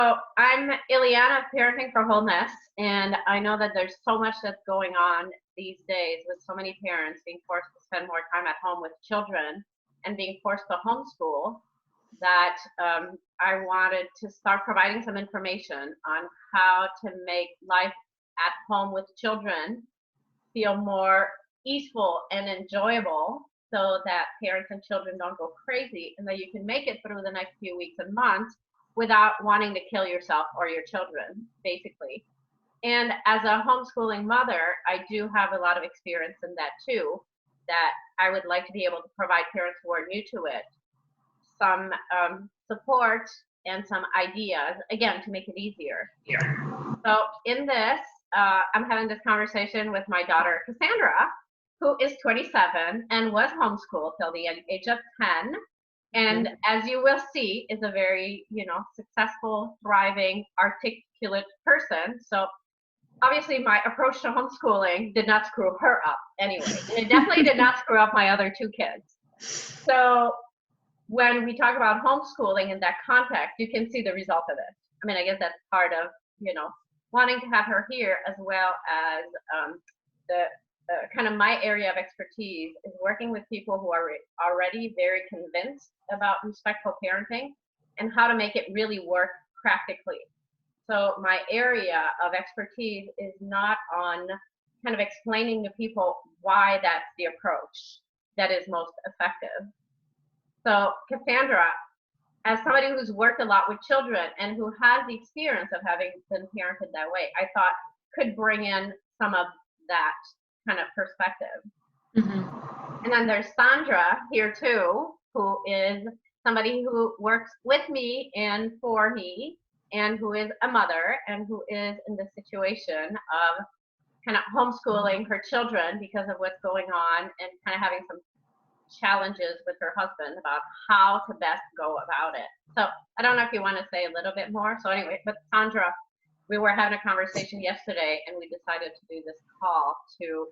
So I'm Ileana, Parenting for Wholeness, and I know that there's so much that's going on these days with so many parents being forced to spend more time at home with children and being forced to homeschool that I wanted to start providing some information on how to make life at home with children feel more easeful and enjoyable so that parents and children don't go crazy and that you can make it through the next few weeks and months without wanting to kill yourself or your children, basically. And as a homeschooling mother, I do have a lot of experience in that too, that I would like to be able to provide parents who are new to it some support and some ideas, again, to make it easier. So in this, I'm having this conversation with my daughter, Cassandra, who is 27 and was homeschooled till the age of 10. And as you will see, is a very, successful, thriving, articulate person. So obviously my approach to homeschooling did not screw her up anyway. And it definitely did not screw up my other two kids. So when we talk about homeschooling in that context, you can see the result of it. I mean, I guess that's part of, wanting to have her here, as well as the kind of my area of expertise is working with people who are already very convinced about respectful parenting and how to make it really work practically. So my area of expertise is not on kind of explaining to people why that's the approach that is most effective. So Cassandra, as somebody who's worked a lot with children and who has the experience of having been parented that way, I thought could bring in some of that kind of perspective. Mm-hmm. And then there's Sandra here too, who is somebody who works with me and for me, and who is a mother and who is in the situation of kind of homeschooling her children because of what's going on and kind of having some challenges with her husband about how to best go about it. So I don't know if you want to say a little bit more. So anyway, but Sandra, we were having a conversation yesterday and we decided to do this call to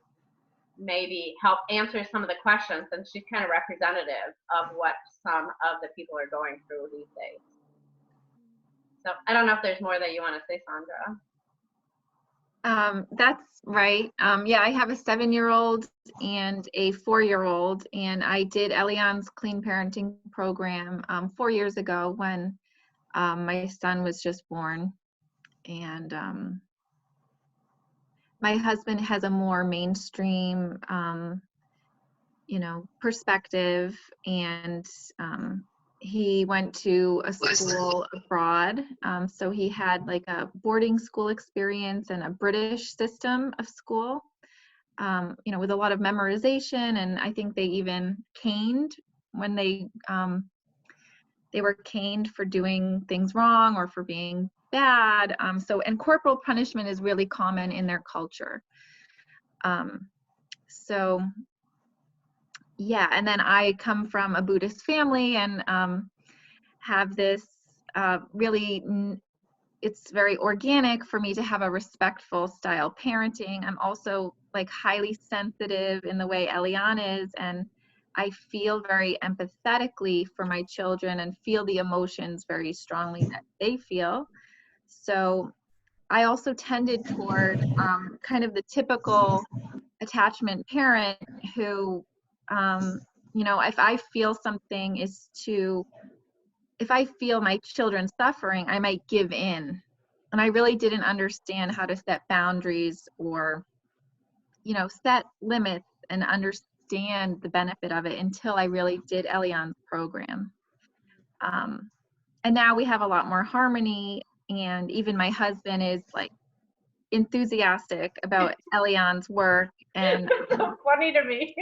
maybe help answer some of the questions, and she's kind of representative of what some of the people are going through these days. So I don't know if there's more that you want to say, Sandra. That's right. Yeah, I have a 7-year-old and a 4-year-old, and I did Eliane's Clean Parenting program 4 years ago when my son was just born. And my husband has a more mainstream, perspective, and he went to a school abroad. So he had like a boarding school experience and a British system of school, with a lot of memorization. And I think they even caned when they were caned for doing things wrong or for being bad. And corporal punishment is really common in their culture. Yeah, and then I come from a Buddhist family and have this it's very organic for me to have a respectful style parenting. I'm also like highly sensitive in the way Eliane is, and I feel very empathetically for my children and feel the emotions very strongly that they feel. So I also tended toward kind of the typical attachment parent who, if I feel something if I feel my children suffering, I might give in. And I really didn't understand how to set boundaries or, set limits and understand the benefit of it until I really did Eliane's program. And now we have a lot more harmony, and even my husband is like enthusiastic about Eliane's work. And it's so funny to me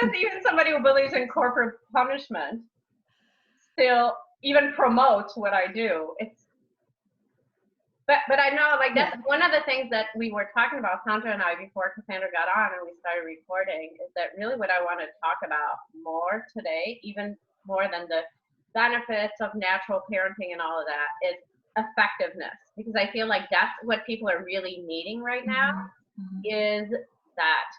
that even somebody who believes in corporate punishment still even promotes what I do. But I know, like, that's one of the things that we were talking about, Sandra and I, before Cassandra got on and we started recording, is that really what I want to talk about more today, even more than the benefits of natural parenting and all of that, is effectiveness. Because I feel like that's what people are really needing right now, is that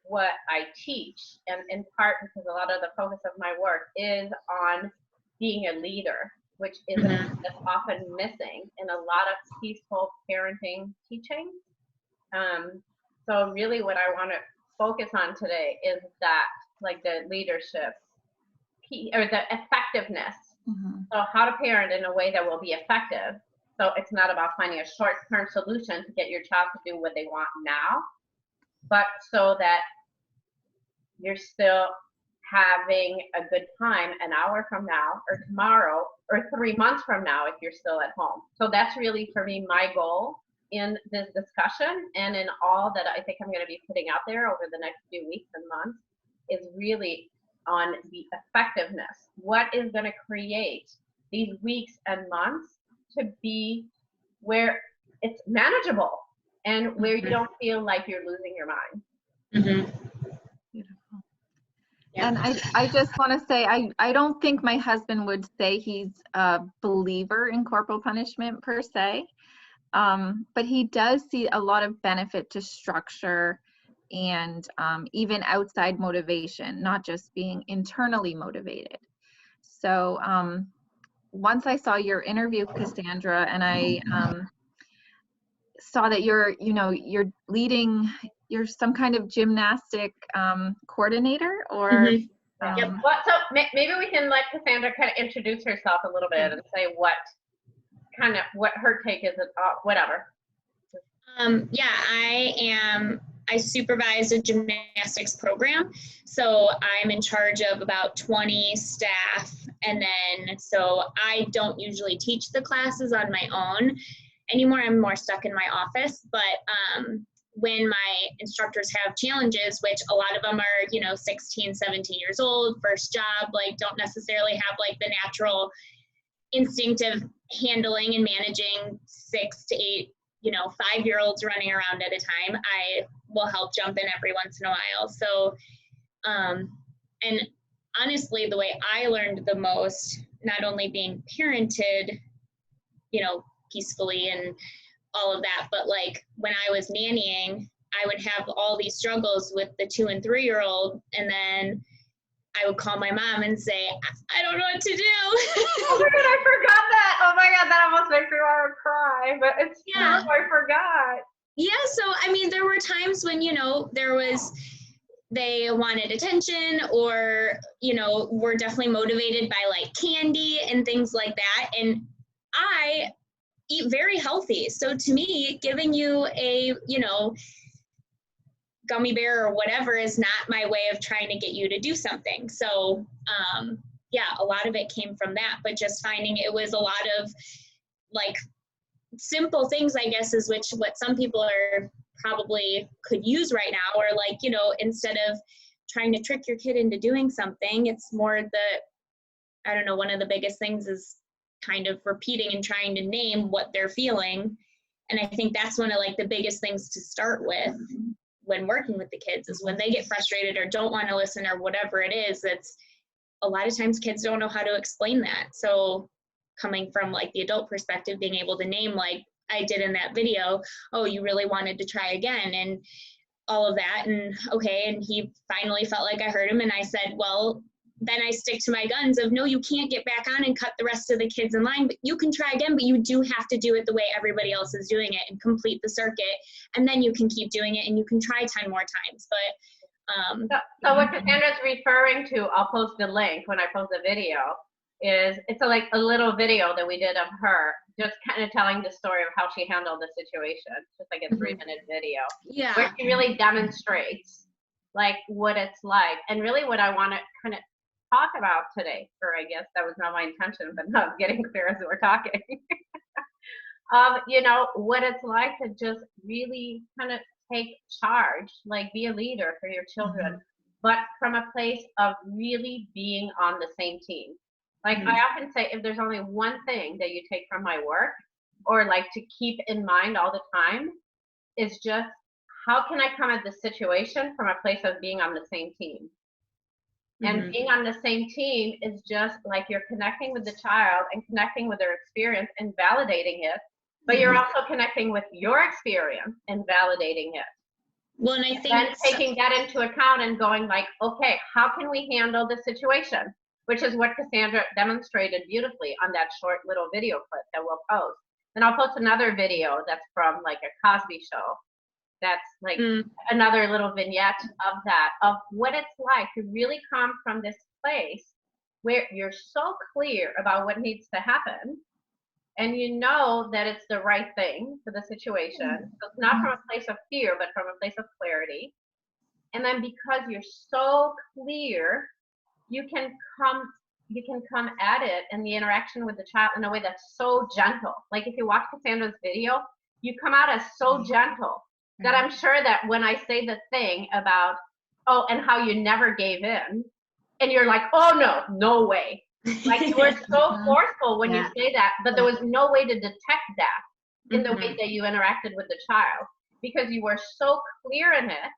what I teach, and in part because a lot of the focus of my work is on being a leader which is that's often missing in a lot of peaceful parenting teaching. So really what I want to focus on today is that, like the leadership or the effectiveness. So how to parent in a way that will be effective. So it's not about finding a short-term solution to get your child to do what they want now, but so that you're still having a good time an hour from now or tomorrow or 3 months from now if you're still at home. So that's really, for me, my goal in this discussion and in all that I think I'm going to be putting out there over the next few weeks and months, is really on the effectiveness. What is going to create these weeks and months to be where it's manageable and where you don't feel like you're losing your mind. Beautiful. And I just want to say, I don't think my husband would say he's a believer in corporal punishment per se, but he does see a lot of benefit to structure and even outside motivation, not just being internally motivated. So once I saw your interview, Cassandra, and I saw that you're leading, you're some kind of gymnastic coordinator, or Yep. Well, so maybe we can let Cassandra kind of introduce herself a little bit and say what her take is, whatever. I supervise a gymnastics program, so I'm in charge of about 20 staff, and then so I don't usually teach the classes on my own anymore. I'm more stuck in my office, but when my instructors have challenges, which a lot of them are 16, 17 years old, first job, like don't necessarily have like the natural instinct of handling and managing 6 to 8 5-year-olds running around at a time, I will help jump in every once in a while. So, and honestly, the way I learned the most, not only being parented, peacefully and all of that, but like when I was nannying, I would have all these struggles with the 2 and 3-year-old, and then I would call my mom and say, I don't know what to do. Oh my God, I forgot that. Oh my God, that almost makes me want to cry, but it's true, I forgot. Yeah, so I mean, there were times when, they wanted attention, or, were definitely motivated by like candy and things like that. And I eat very healthy. So to me, giving you a, gummy bear or whatever is not my way of trying to get you to do something. So a lot of it came from that, but just finding it was a lot of like simple things, I guess, is what some people are probably could use right now, or like, instead of trying to trick your kid into doing something, it's more one of the biggest things is kind of repeating and trying to name what they're feeling. And I think that's one of like the biggest things to start with when working with the kids, is when they get frustrated or don't want to listen or whatever it is, it's a lot of times kids don't know how to explain that. So coming from like the adult perspective, being able to name, like I did in that video, oh, you really wanted to try again, and all of that. And okay. And he finally felt like I heard him. And I said, well, then I stick to my guns of, no, you can't get back on and cut the rest of the kids in line, but you can try again, but you do have to do it the way everybody else is doing it and complete the circuit. And then you can keep doing it and you can try 10 more times. But so what Cassandra's referring to, I'll post the link when I post the video, is it's like a little video that we did of her just kind of telling the story of how she handled the situation. It's just like a 3-minute video. Yeah. Where she really demonstrates like what it's like. And really what I want to kind of talk about today, or I guess that was not my intention, but now it's getting clear as we're talking. What it's like to just really kind of take charge, like be a leader for your children, but from a place of really being on the same team. Like I often say, if there's only one thing that you take from my work, or like to keep in mind all the time, is just how can I come at this situation from a place of being on the same team? And being on the same team is just like you're connecting with the child and connecting with their experience and validating it, but you're also connecting with your experience and validating it. Well, and I think then taking that into account and going like, okay, how can we handle the situation? which is what Cassandra demonstrated beautifully on that short little video clip that we'll post. And I'll post another video that's from like a Cosby show. That's like another little vignette of that, of what it's like to really come from this place where you're so clear about what needs to happen, and you know that it's the right thing for the situation. So it's not from a place of fear, but from a place of clarity. And then because you're so clear, you can come at it and the interaction with the child in a way that's so gentle. Like if you watch Cassandra's video, you come out as so gentle that I'm sure that when I say the thing about, oh, and how you never gave in, and you're like, oh no way. Like you were so forceful when you say that, but there was no way to detect that in the way that you interacted with the child, because you were so clear in it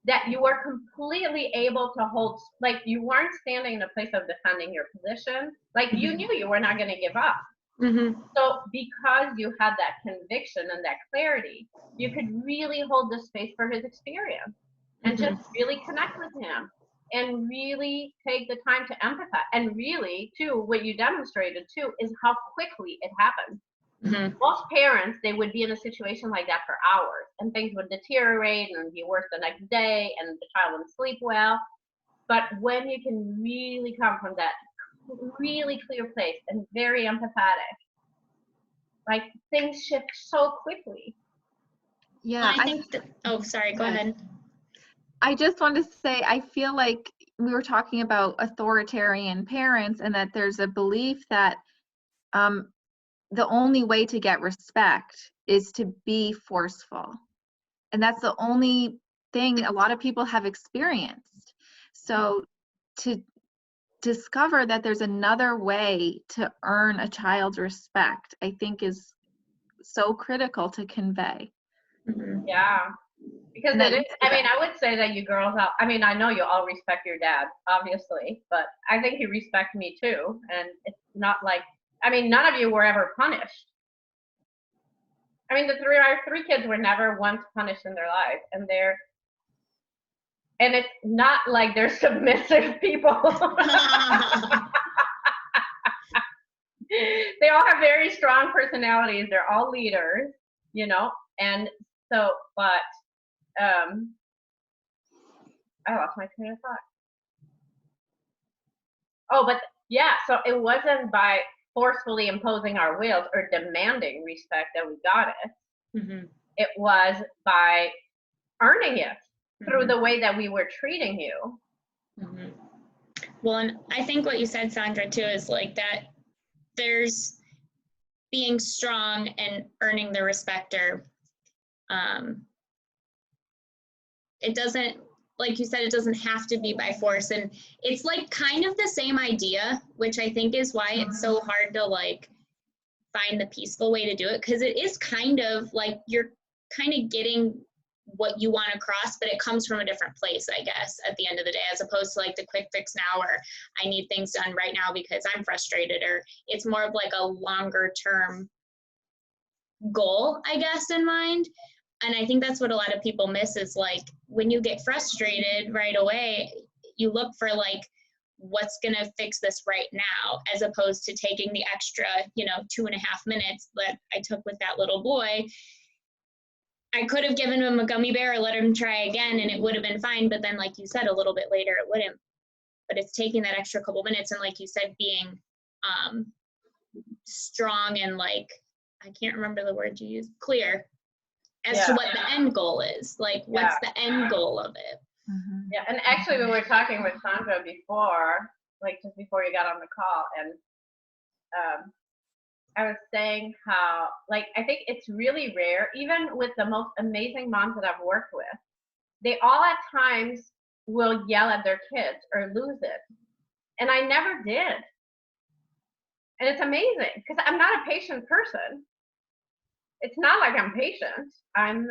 that you were completely able to hold, like you weren't standing in a place of defending your position. Like you knew you were not going to give up. So because you had that conviction and that clarity, you could really hold the space for his experience and just really connect with him and really take the time to empathize. And really, too, what you demonstrated, too, is how quickly it happened. Most parents, they would be in a situation like that for hours, and things would deteriorate and be worse the next day, and the child wouldn't sleep well. But when you can really come from that really clear place and very empathetic, like things shift so quickly. Yeah, I think oh, sorry, go ahead. I just want to say, I feel like we were talking about authoritarian parents, and that there's a belief that the only way to get respect is to be forceful. And that's the only thing a lot of people have experienced. So to discover that there's another way to earn a child's respect, I think is so critical to convey. Yeah. Because it is, I mean, I would say that you girls, I mean, I know you all respect your dad, obviously, but I think you respect me too. And it's not like, I mean, none of you were ever punished. I mean, our three kids were never once punished in their life, and it's not like they're submissive people. They all have very strong personalities. They're all leaders, you know, and so, but I lost my train of thought. Oh, but yeah, so it wasn't by forcefully imposing our wills or demanding respect that we got it. It was by earning it through the way that we were treating you. Well, and I think what you said, Sandra, too, is like that there's being strong and earning the respecter. It doesn't, like you said, it doesn't have to be by force. And it's like kind of the same idea, which I think is why it's so hard to like find the peaceful way to do it. Because it is kind of like you're kind of getting what you want across, but it comes from a different place, I guess, at the end of the day, as opposed to like the quick fix now, or I need things done right now because I'm frustrated, or it's more of like a longer term goal, I guess, in mind. And I think that's what a lot of people miss is like when you get frustrated right away, you look for like what's going to fix this right now, as opposed to taking the extra, 2.5 minutes that I took with that little boy. I could have given him a gummy bear or let him try again and it would have been fine. But then, like you said, a little bit later, it wouldn't. But it's taking that extra couple minutes. And like you said, being strong and like, I can't remember the word you used, clear as to what the end goal is. Like, what's the end goal of it? Yeah, and actually we were talking with Sandra before, like just before you got on the call, and I was saying how, like, I think it's really rare, even with the most amazing moms that I've worked with, they all at times will yell at their kids or lose it. And I never did. And it's amazing because I'm not a patient person. It's not like I'm patient. I'm,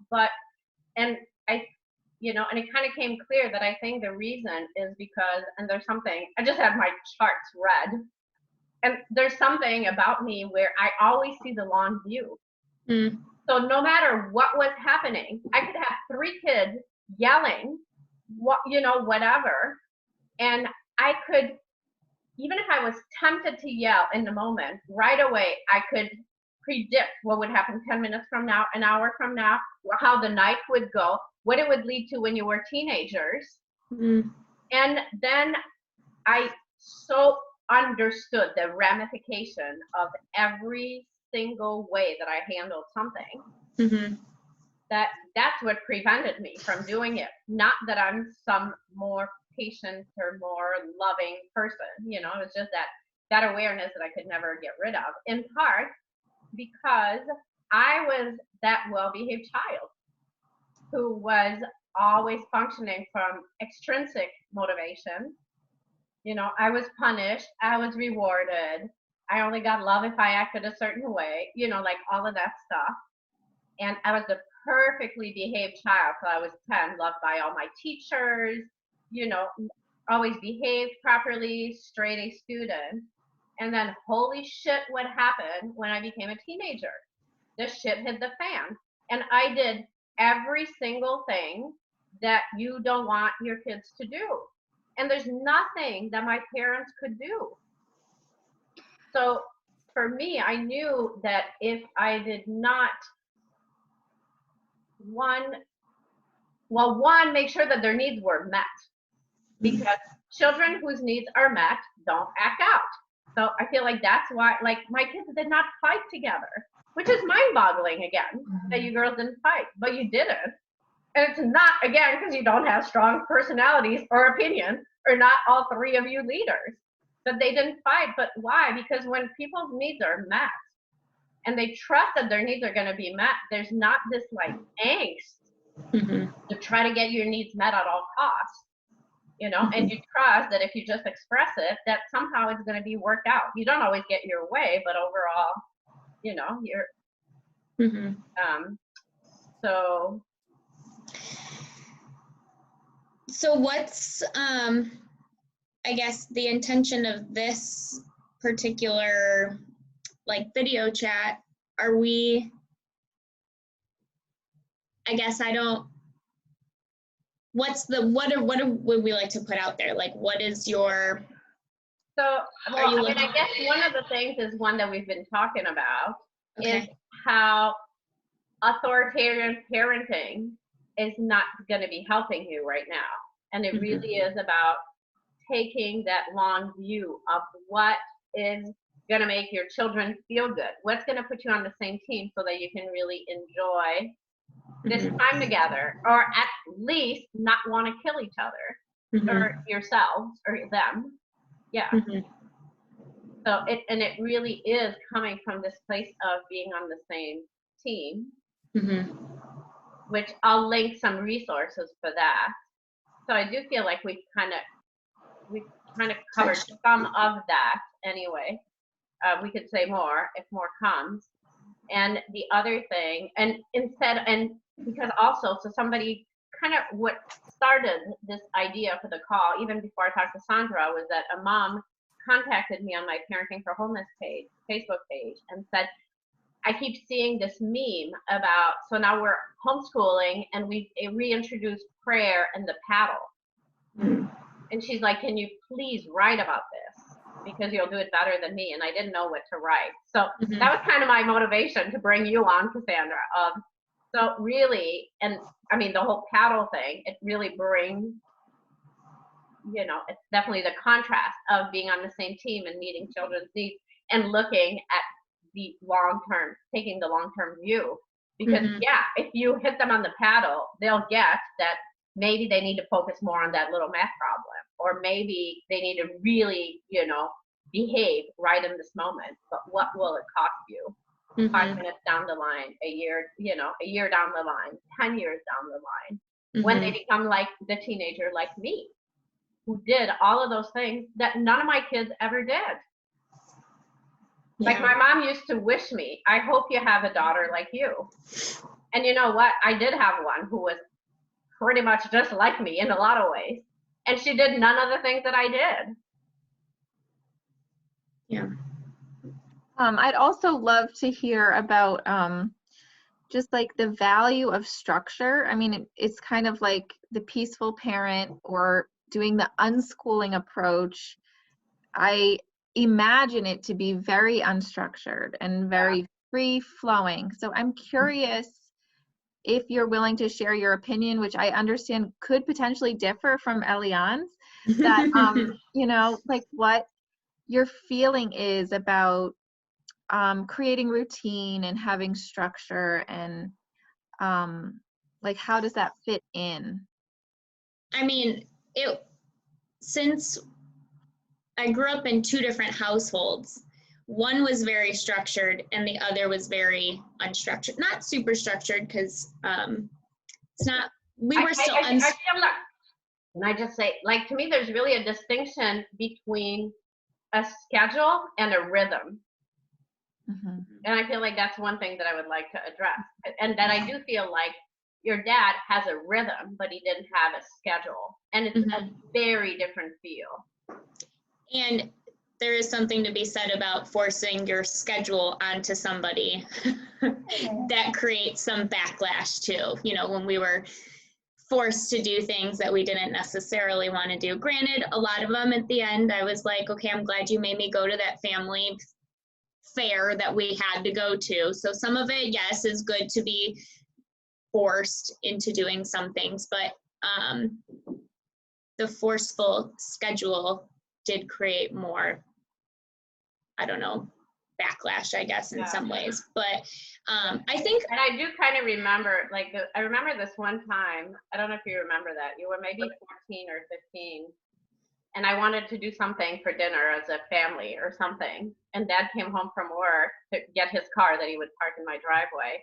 but, and I, and it kind of came clear that I think the reason is because, and there's something, I just have my charts read. And there's something about me where I always see the long view. So no matter what was happening, I could have 3 kids yelling, whatever, and I could, even if I was tempted to yell in the moment, right away, I could predict what would happen 10 minutes from now, an hour from now, how the night would go, what it would lead to when you were teenagers. Mm. And then I so understood the ramification of every single way that I handled something. Mm-hmm. That's what prevented me from doing it. Not that I'm some more patient or more loving person, you know, it was just that awareness that I could never get rid of, in part because I was that well-behaved child who was always functioning from extrinsic motivation. You know, I was punished, I was rewarded, I only got love if I acted a certain way, you know, like all of that stuff. And I was the perfectly behaved child till I was 10, loved by all my teachers, you know, always behaved properly, straight A student. And then holy shit, what happened when I became a teenager? The shit hit the fan. And I did every single thing that you don't want your kids to do. And there's nothing that my parents could do. So for me, I knew that if I did not, one, make sure that their needs were met. Because children whose needs are met don't act out. So I feel like that's why, like, my kids did not fight together, which is mind-boggling again, that you girls didn't fight, but you didn't. And it's not, again, because you don't have strong personalities or opinions, or not all three of you leaders. But they didn't fight. But why? Because when people's needs are met, and they trust that their needs are going to be met, there's not this, like, angst to try to get your needs met at all costs. You know, and you trust that if you just express it, that somehow it's going to be worked out. You don't always get your way, but overall, you know, you're, So what's, I guess, the intention of this particular, like, video chat? Are we, I guess what would we like to put out there? Like, what is your, so, well, I mean, I guess one of the things is one that we've been talking about is how authoritarian parenting is not going to be helping you right now. And it really is about taking that long view of what is going to make your children feel good. What's going to put you on the same team so that you can really enjoy this time together, or at least not want to kill each other or yourselves or them. Yeah. So it really is coming from this place of being on the same team, which I'll link some resources for that. So I do feel like we've kind of covered some of that anyway. We could say more if more comes. And the other thing, and because also, so somebody kind of, what started this idea for the call, even before I talked to Sandra, was that a mom contacted me on my Parenting for Wholeness page, Facebook page, and said, I keep seeing this meme about, so now we're homeschooling and we reintroduced prayer and the paddle. And she's like, can you please write about this? Because you'll do it better than me. And I didn't know what to write. So that was kind of my motivation to bring you on, Cassandra. So really, and I mean, the whole paddle thing, it really brings, you know, it's definitely the contrast of being on the same team and meeting children's needs and looking at the long-term, taking the long-term view. Because yeah, if you hit them on the paddle, they'll get that maybe they need to focus more on that little math problem, or maybe they need to really, you know, behave right in this moment. But what will it cost you? 5 minutes down the line, a year, you know, a year down the line, 10 years down the line, when they become like the teenager like me, who did all of those things that none of my kids ever did. Like my mom used to wish me, I hope you have a daughter like you. And you know what? I did have one who was pretty much just like me in a lot of ways. And she did none of the things that I did. Yeah. I'd also love to hear about just like the value of structure. I mean, it's kind of like the peaceful parent or doing the unschooling approach, I imagine it to be very unstructured and very free flowing. So I'm curious if you're willing to share your opinion, which I understand could potentially differ from Eliane's, that, you know, like what your feeling is about creating routine and having structure, and like how does that fit in? I mean, since I grew up in two different households, one was very structured and the other was very unstructured. Not super structured, because it's not, we were still I feel like, and I just say, like, to me, there's really a distinction between a schedule and a rhythm. Mm-hmm. And I feel like that's one thing that I would like to address. And that I do feel like your dad has a rhythm, but he didn't have a schedule. And it's a very different feel. And there is something to be said about forcing your schedule onto somebody that creates some backlash too. You know, when we were forced to do things that we didn't necessarily want to do. Granted, a lot of them at the end, I was like, okay, I'm glad you made me go to that family fair that we had to go to. So some of it, yes, is good to be forced into doing some things, but the forceful schedule did create more, I don't know, backlash, I guess, in some ways. But I think, and I do kind of remember, like, I remember this one time, I don't know if you remember that, you were maybe 14 or 15, and I wanted to do something for dinner as a family or something, and Dad came home from work to get his car that he would park in my driveway,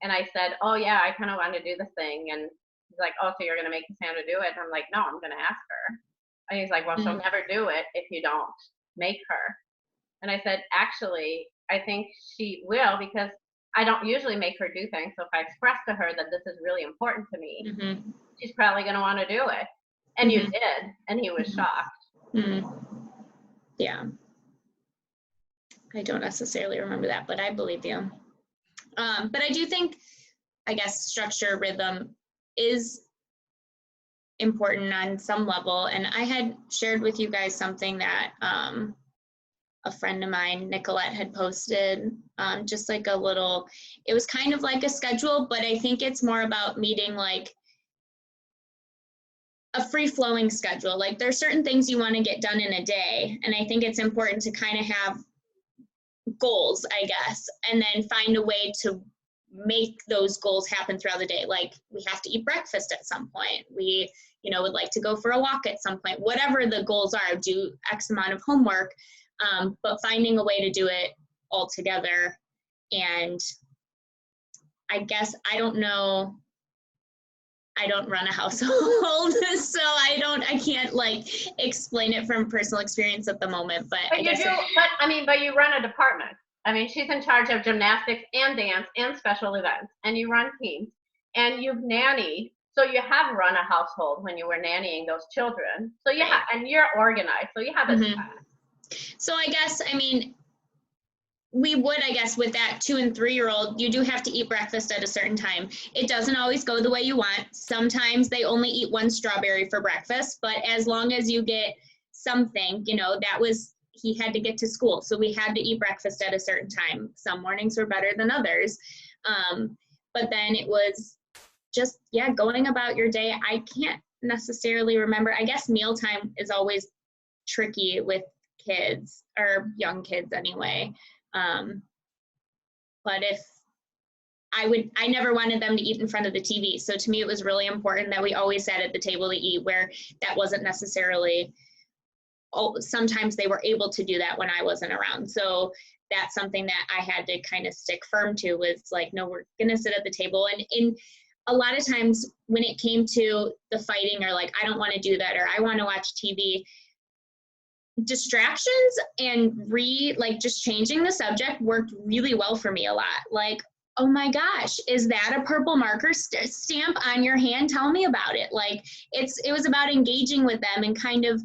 and I said, oh yeah, I kind of want to do this thing, and he's like, oh, so you're going to make Cassandra do it? And I'm like, no, I'm going to ask her. And he's like, well, she'll never do it if you don't make her. And I said, actually, I think she will, because I don't usually make her do things. So if I express to her that this is really important to me, she's probably going to want to do it. And you did. And he was shocked. Yeah. I don't necessarily remember that, but I believe you. But I do think, I guess, structure, rhythm is important on some level. And I had shared with you guys something that a friend of mine, Nicolette, had posted, just like a little, it was kind of like a schedule, but I think it's more about meeting like a free-flowing schedule. Like there's certain things you want to get done in a day, and I think it's important to kind of have goals, I guess, and then find a way to make those goals happen throughout the day. Like we have to eat breakfast at some point. We, you know, would like to go for a walk at some point. Whatever the goals are, do X amount of homework, but finding a way to do it all together. And I guess, I don't know, I don't run a household, so I can't like explain it from personal experience at the moment, but you do, but you run a department. I mean, she's in charge of gymnastics and dance and special events, and you run teams, and you've nannied. So you have run a household when you were nannying those children. So you have, and you're organized, so you have a staff. So I guess, I mean, we would, I guess, with that 2- and 3-year-old, you do have to eat breakfast at a certain time. It doesn't always go the way you want. Sometimes they only eat one strawberry for breakfast, but as long as you get something, you know, that was, he had to get to school. So we had to eat breakfast at a certain time. Some mornings were better than others. But then it was just, yeah, going about your day. I can't necessarily remember. I guess mealtime is always tricky with kids, or young kids anyway. But if I never wanted them to eat in front of the TV. So to me, it was really important that we always sat at the table to eat, where that wasn't necessarily, sometimes they were able to do that when I wasn't around. So that's something that I had to kind of stick firm to, was like, no, we're going to sit at the table. And in a lot of times when it came to the fighting, or like, I don't want to do that, or I want to watch TV, distractions and just changing the subject worked really well for me a lot. Like, oh my gosh, is that a purple marker stamp on your hand? Tell me about it. Like it was about engaging with them and kind of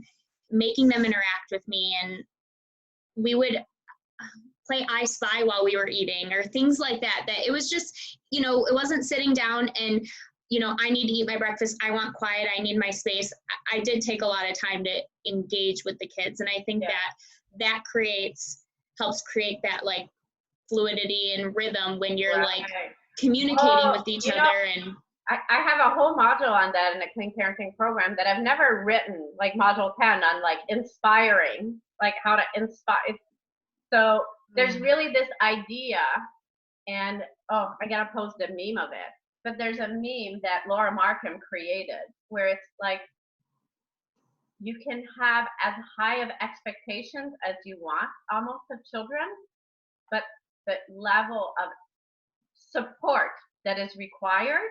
making them interact with me. And we would play I Spy while we were eating, or things like that, that it was just, you know, it wasn't sitting down and, you know, I need to eat my breakfast. I want quiet. I need my space. I did take a lot of time to engage with the kids. And I think that helps create that like fluidity and rhythm when you're like communicating with each other. And I have a whole module on that in the Clean Parenting program that I've never written, like module 10 on like inspiring, like how to inspire. So there's really this idea, and I gotta post a meme of it, but there's a meme that Laura Markham created where it's like, you can have as high of expectations as you want almost of children, but the level of support that is required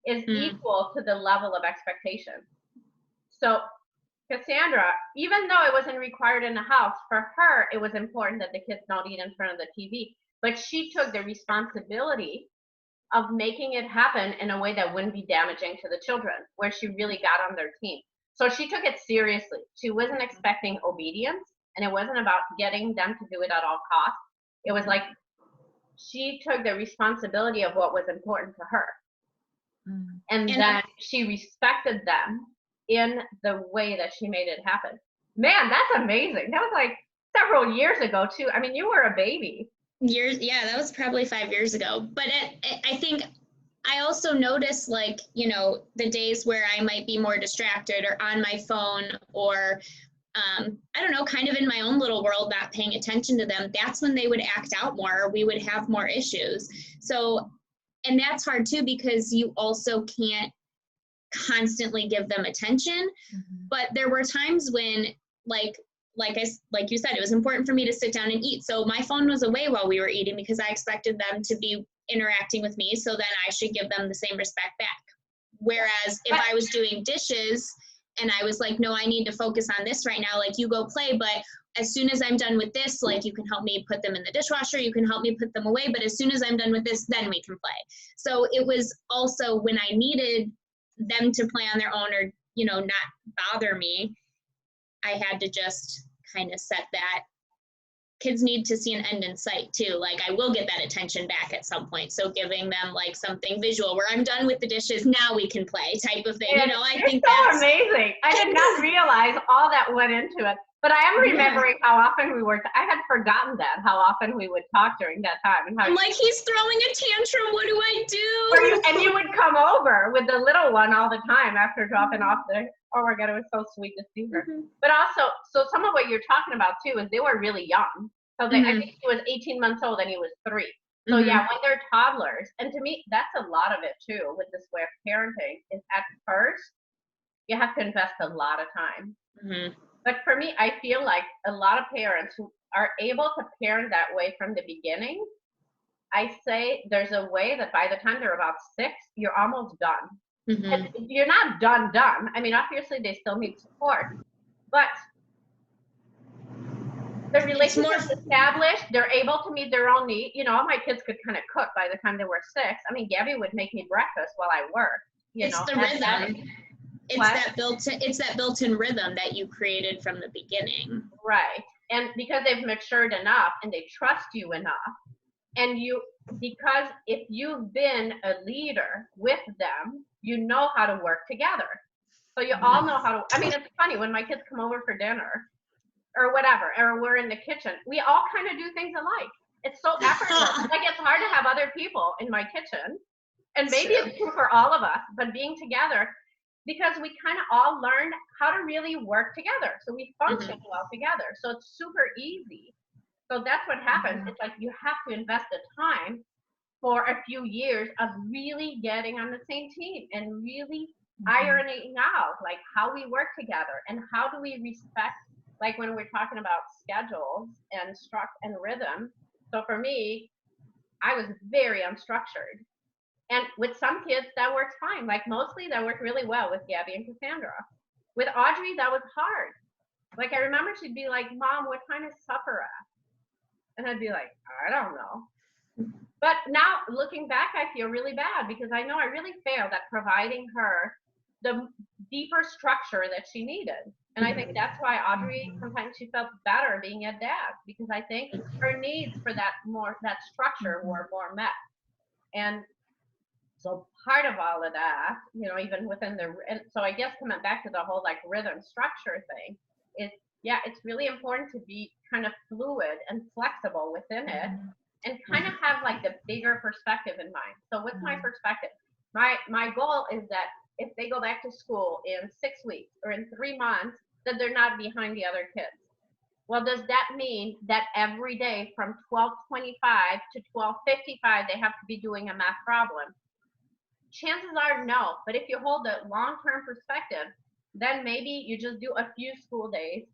is equal to the level of expectation. So Cassandra, even though it wasn't required in the house, for her, it was important that the kids don't eat in front of the TV. But she took the responsibility of making it happen in a way that wouldn't be damaging to the children, where she really got on their team. So she took it seriously. She wasn't expecting obedience, and it wasn't about getting them to do it at all costs. It was like she took the responsibility of what was important to her. And then she respected them in the way that she made it happen. Man, that's amazing. That was like several years ago too. I mean, you were a baby. That was probably 5 years ago. But I think I also noticed, like, you know, the days where I might be more distracted or on my phone or I don't know, kind of in my own little world, not paying attention to them, that's when they would act out more, or we would have more issues. So, and that's hard too, because you also can't constantly give them attention. But there were times when, like you said, it was important for me to sit down and eat. So my phone was away while we were eating because I expected them to be interacting with me. So then I should give them the same respect back. Whereas if I was doing dishes and I was like, no, I need to focus on this right now, like, you go play, but as soon as I'm done with this, like, you can help me put them in the dishwasher, you can help me put them away, but as soon as I'm done with this, then we can play. So it was also when I needed them to play on their own or, you know, not bother me, I had to just kind of set that. Kids need to see an end in sight too. Like, I will get that attention back at some point. So giving them like something visual where I'm done with the dishes, now we can play type of thing. You know, I think that's so amazing. I did not realize all that went into it. But I am remembering how often we were, I had forgotten that, how often we would talk during that time. And how I'm like, he's throwing a tantrum, what do I do? And you would come over with the little one all the time after dropping off the, oh my God, it was so sweet to see her. But also, so some of what you're talking about too is they were really young. So I think he was 18 months old and he was 3. So yeah, when they're toddlers, and to me, that's a lot of it too with this way of parenting, is at first, you have to invest a lot of time. But for me, I feel like a lot of parents who are able to parent that way from the beginning, I say there's a way that by the time they're about 6, you're almost done. And you're not done. I mean, obviously they still need support, but the relationship's established, they're able to meet their own needs. You know, all my kids could kind of cook by the time they were 6. I mean, Gabby would make me breakfast while I worked. It's the rhythm. It's that built-in rhythm that you created from the beginning. Right. And because they've matured enough and they trust you enough, and because if you've been a leader with them, you know how to work together. So you all know how to, I mean, it's funny when my kids come over for dinner or whatever, or we're in the kitchen, we all kind of do things alike. It's so effortless. Like, it's hard to have other people in my kitchen, and maybe it's true for all of us, but being together, because we kind of all learned how to really work together. So we function well together. So it's super easy. So that's what happens. It's like you have to invest the time for a few years of really getting on the same team and really ironing out like how we work together and how do we respect, like when we're talking about schedules and structure and rhythm. So for me, I was very unstructured. And with some kids, that works fine. Like, mostly that worked really well with Gabby and Cassandra. With Audrey, that was hard. Like, I remember she'd be like, Mom, what time is supper at? And I'd be like, I don't know. But now, looking back, I feel really bad because I know I really failed at providing her the deeper structure that she needed. And I think that's why Audrey, sometimes she felt better being a dad, because I think her needs for that structure were more met. And So part of all of that, you know, even within and so I guess coming back to the whole like rhythm structure thing, it's really important to be kind of fluid and flexible within it, and kind of have like the bigger perspective in mind. So what's my perspective? My goal is that if they go back to school in 6 weeks or in 3 months, that they're not behind the other kids. Well, does that mean that every day from 12:25 to 12:55 they have to be doing a math problem? Chances are no. But if you hold a long-term perspective, then maybe you just do a few school days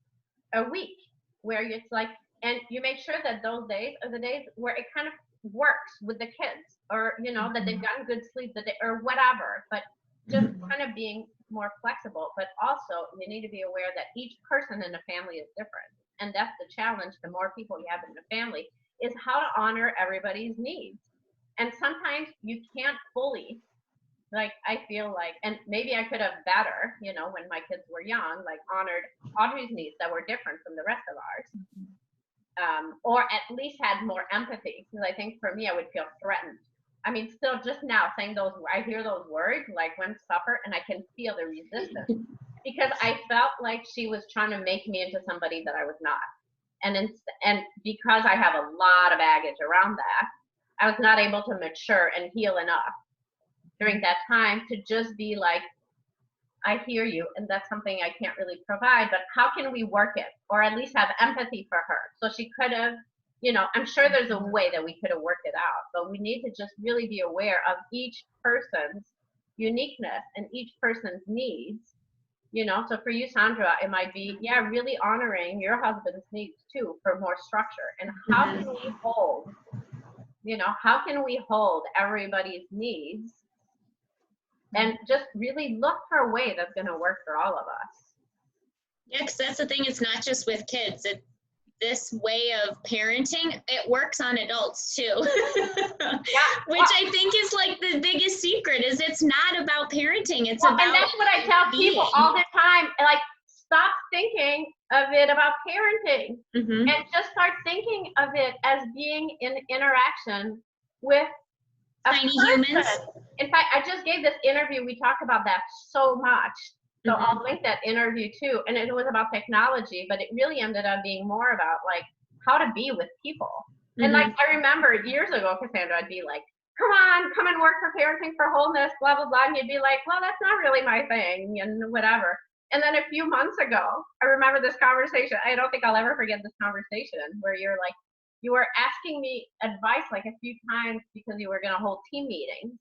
a week where it's like, and you make sure that those days are the days where it kind of works with the kids, or you know, that they've gotten good sleep, that they, or whatever. But just kind of being more flexible. But also you need to be aware that each person in the family is different, and that's the challenge. The more people you have in the family, is how to honor everybody's needs. And sometimes you can't fully, like, I feel like, and maybe I could have better, you know, when my kids were young, like honored Audrey's needs that were different from the rest of ours, or at least had more empathy. Because I think for me, I would feel threatened. I mean, still just now saying those, I hear those words, like when supper, and I can feel the resistance, because I felt like she was trying to make me into somebody that I was not. And because I have a lot of baggage around that, I was not able to mature and heal enough during that time to just be like, I hear you, and that's something I can't really provide, but how can we work it? Or at least have empathy for her. So she could have, you know, I'm sure there's a way that we could have worked it out, but we need to just really be aware of each person's uniqueness and each person's needs. You know, so for you, Sandra, it might be, yeah, really honoring your husband's needs too for more structure. And how can we hold, you know, how can we hold everybody's needs and just really look for a way that's going to work for all of us? Yeah, because that's the thing. It's not just with kids. This way of parenting, it works on adults too. Which I think is like the biggest secret, is it's not about parenting. It's about, and that's what I tell people all the time. Like, stop thinking of it about parenting, and just start thinking of it as being in interaction with tiny humans. In fact, I just gave this interview. We talk about that so much. So I'll link that interview too. And it was about technology, but it really ended up being more about like how to be with people. And like, I remember years ago, Cassandra, I'd be like, come and work for Parenting for Wholeness, blah, blah, blah. And you'd be like, well, that's not really my thing and whatever. And then a few months ago, I remember this conversation. I don't think I'll ever forget this conversation where you're like, you were asking me advice like a few times because you were going to hold team meetings.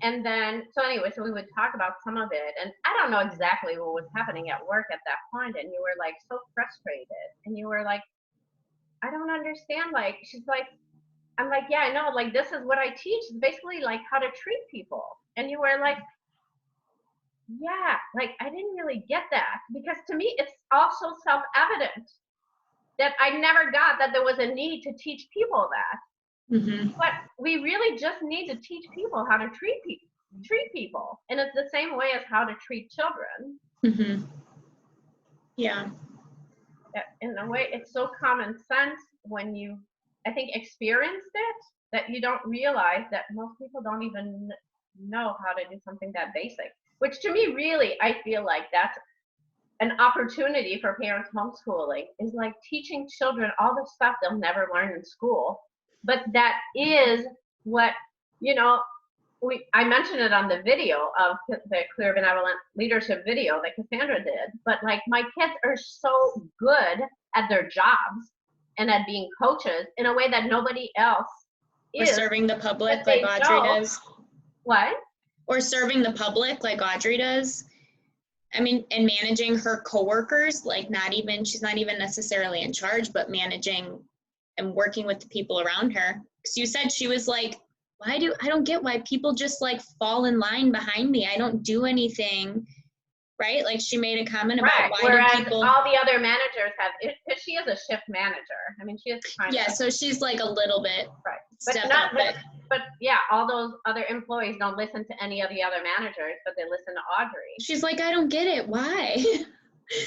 And then, so anyway, so we would talk about some of it, and I don't know exactly what was happening at work at that point, and you were like so frustrated, and you were like, I don't understand, like, she's like, I'm like, yeah, I know, like, this is what I teach, basically like how to treat people. And you were like, yeah, like, I didn't really get that, because to me, it's also self-evident that I never got that there was a need to teach people that. But we really just need to teach people how to treat people, and it's the same way as how to treat children. Yeah. In a way, it's so common sense when you, I think, experienced it, that you don't realize that most people don't even know how to do something that basic. Which to me, really, I feel like that's an opportunity for parents homeschooling, is like teaching children all the stuff they'll never learn in school. But that is what, you know, I mentioned it on the video of the Clear Benevolent Leadership video that Cassandra did, but like, my kids are so good at their jobs and at being coaches in a way that nobody else is. Or serving the public like Audrey does. What? Or serving the public like Audrey does. I mean, and managing her coworkers, like she's not even necessarily in charge, but managing and working with the people around her. Because you said she was like, I don't get why people just like fall in line behind me. I don't do anything, right? Like, she made a comment about why whereas do people. All the other managers have, because she is a shift manager. I mean, she is kind of. Yeah, so she's like a little bit. Right. Step up, but yeah, all those other employees don't listen to any of the other managers, but they listen to Audrey. She's like, I don't get it. Why?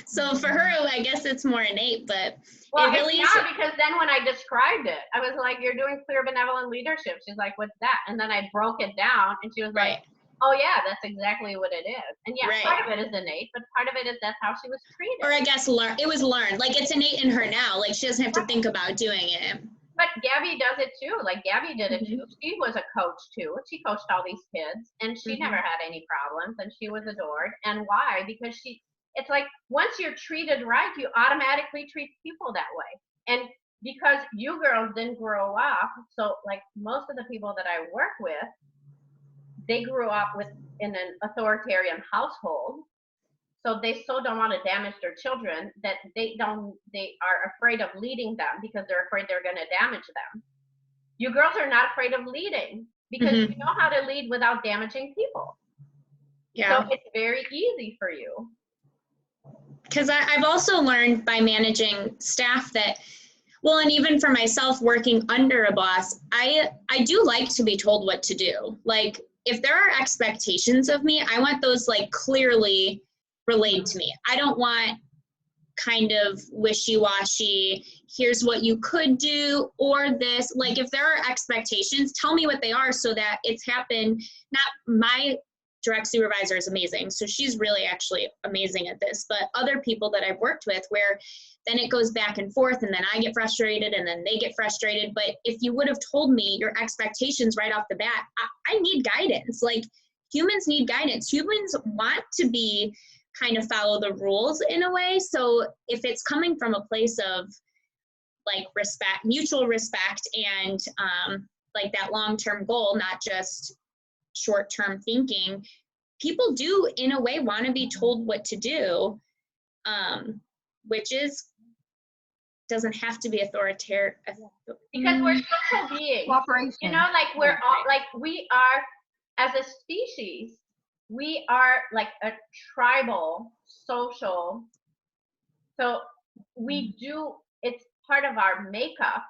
So for her, I guess it's more innate, but Well, it really it's is. not, because then when I described it, I was like, you're doing clear benevolent leadership. She's like, what's that? And then I broke it down, and she was Right. like, oh yeah, that's exactly what it is. And yeah, Right. part of it is innate, but part of it is that's how she was treated. Or I guess it was learned. Like it's innate in her now. Like she doesn't have to think about doing it. But Gabby does it too. Like Gabby did it too. She was a coach too. She coached all these kids, and she never had any problems, and she was adored. And why? Because it's like once you're treated right, you automatically treat people that way. And because you girls didn't grow up, so like most of the people that I work with, they grew up in an authoritarian household. So they don't want to damage their children, that they are afraid of leading them because they're afraid they're going to damage them. You girls are not afraid of leading because you know how to lead without damaging people. Yeah. So it's very easy for you. Because I've also learned by managing staff that, well, and even for myself working under a boss, I do like to be told what to do. Like if there are expectations of me, I want those like clearly relayed to me. I don't want kind of wishy-washy, here's what you could do, or this. Like if there are expectations, tell me what they are so that it's happened. Not my direct supervisor is amazing, so she's really actually amazing at this, but other people that I've worked with where then it goes back and forth, and then I get frustrated and then they get frustrated. But if you would have told me your expectations right off the bat, I need guidance. Like humans need guidance. Humans want to be kind of follow the rules in a way. So if it's coming from a place of like respect, mutual respect, and like that long-term goal, not just short-term thinking, people do in a way want to be told what to do, which doesn't have to be authoritarian. Because we're social beings. Cooperation. You know, like we're all, like we are, as a species, we are like a tribal, social. So it's part of our makeup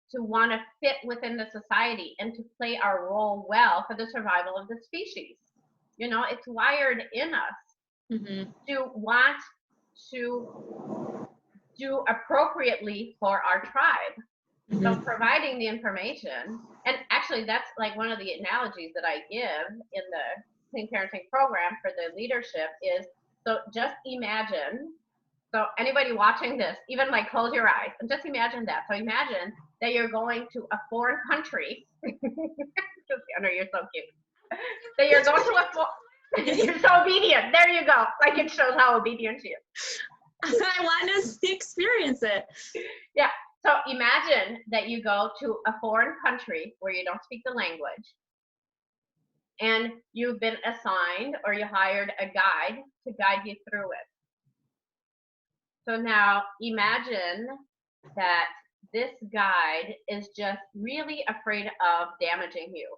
to want to fit within the society and to play our role well for the survival of the species. You know, it's wired in us to want to do appropriately for our tribe. So providing the information, and actually that's like one of the analogies that I give in the Clean Parenting program for the leadership is, so just imagine, so anybody watching this, even like close your eyes and just imagine that. So imagine that you're going to a foreign country. Cassandra, you're so cute. That you're going to you're so obedient. There you go. Like it shows how obedient she is. I want to experience it. Yeah. So imagine that you go to a foreign country where you don't speak the language, and you've been assigned or you hired a guide to guide you through it. So now imagine that this guide is just really afraid of damaging you.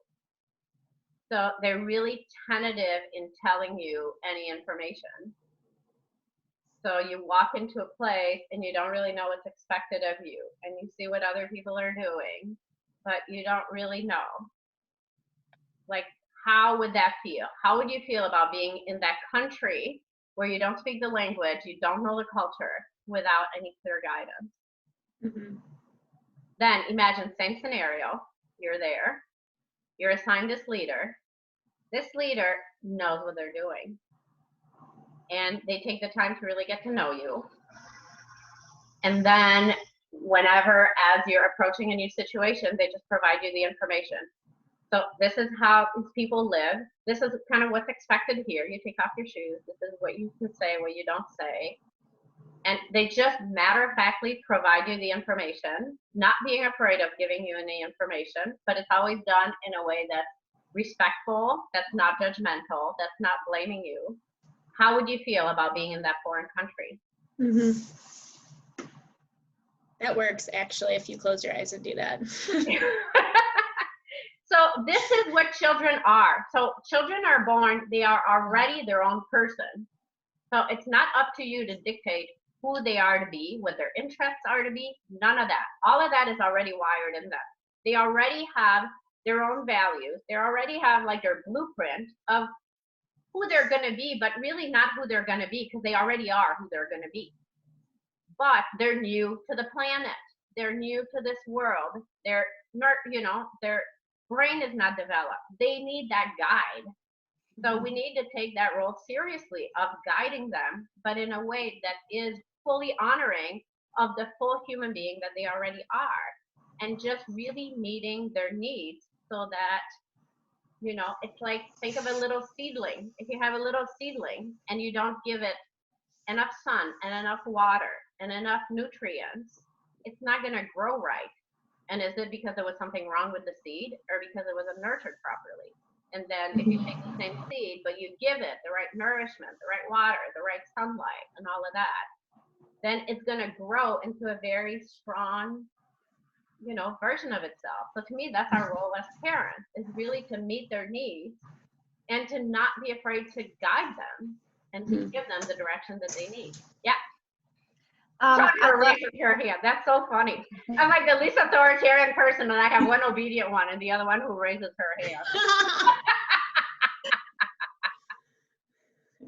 So they're really tentative in telling you any information. So you walk into a place and you don't really know what's expected of you, and you see what other people are doing, but you don't really know. Like, how would that feel? How would you feel about being in that country where you don't speak the language, you don't know the culture, without any clear guidance? Then imagine same scenario. You're there. You're assigned this leader. This leader knows what they're doing, and they take the time to really get to know you. And then whenever, as you're approaching a new situation, they just provide you the information. So this is how these people live. This is kind of what's expected here. You take off your shoes. This is what you can say, what you don't say. And they just matter-of-factly provide you the information, not being afraid of giving you any information, but it's always done in a way that's respectful, that's not judgmental, that's not blaming you. How would you feel about being in that foreign country? That works, actually, if you close your eyes and do that. So this is what children are. So children are born, they are already their own person. So it's not up to you to dictate who they are to be, what their interests are to be, none of that. All of that is already wired in them. They already have their own values. They already have like their blueprint of who they're going to be, but really not who they're going to be, because they already are who they're going to be. But they're new to the planet. They're new to this world. They're not, their brain is not developed. They need that guide. So we need to take that role seriously of guiding them, but in a way that is fully honoring of the full human being that they already are, and just really meeting their needs so that, it's like, think of a little seedling. If you have a little seedling and you don't give it enough sun and enough water and enough nutrients, it's not going to grow right. And is it because there was something wrong with the seed, or because it wasn't nurtured properly? And then if you take the same seed, but you give it the right nourishment, the right water, the right sunlight, and all of that, then it's going to grow into a very strong, version of itself. So to me, that's our role as parents, is really to meet their needs and to not be afraid to guide them and to give them the direction that they need. Yeah. Sandra raises her hand. That's so funny. I'm like the least authoritarian person, and I have one obedient one and the other one who raises her hand.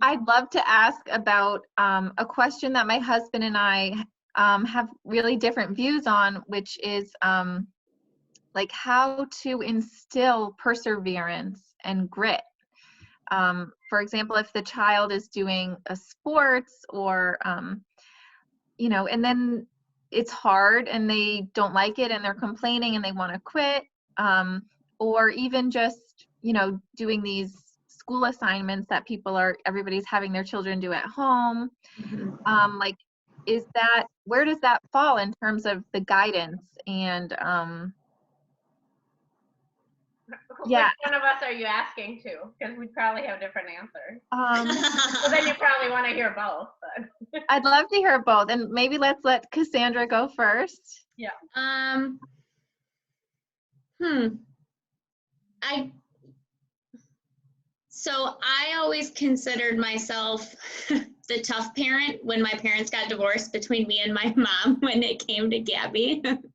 I'd love to ask about a question that my husband and I have really different views on, which is like how to instill perseverance and grit. For example, if the child is doing a sports or and then it's hard and they don't like it and they're complaining and they want to quit, or even just, doing these school assignments that everybody's having their children do at home. Like, where does that fall in terms of the guidance? And yeah. Which one of us are you asking to? Because we probably have different answers. So then you probably want to hear both. But. I'd love to hear both, and maybe let's let Cassandra go first. Yeah. So I always considered myself the tough parent when my parents got divorced between me and my mom when it came to Gabby. Just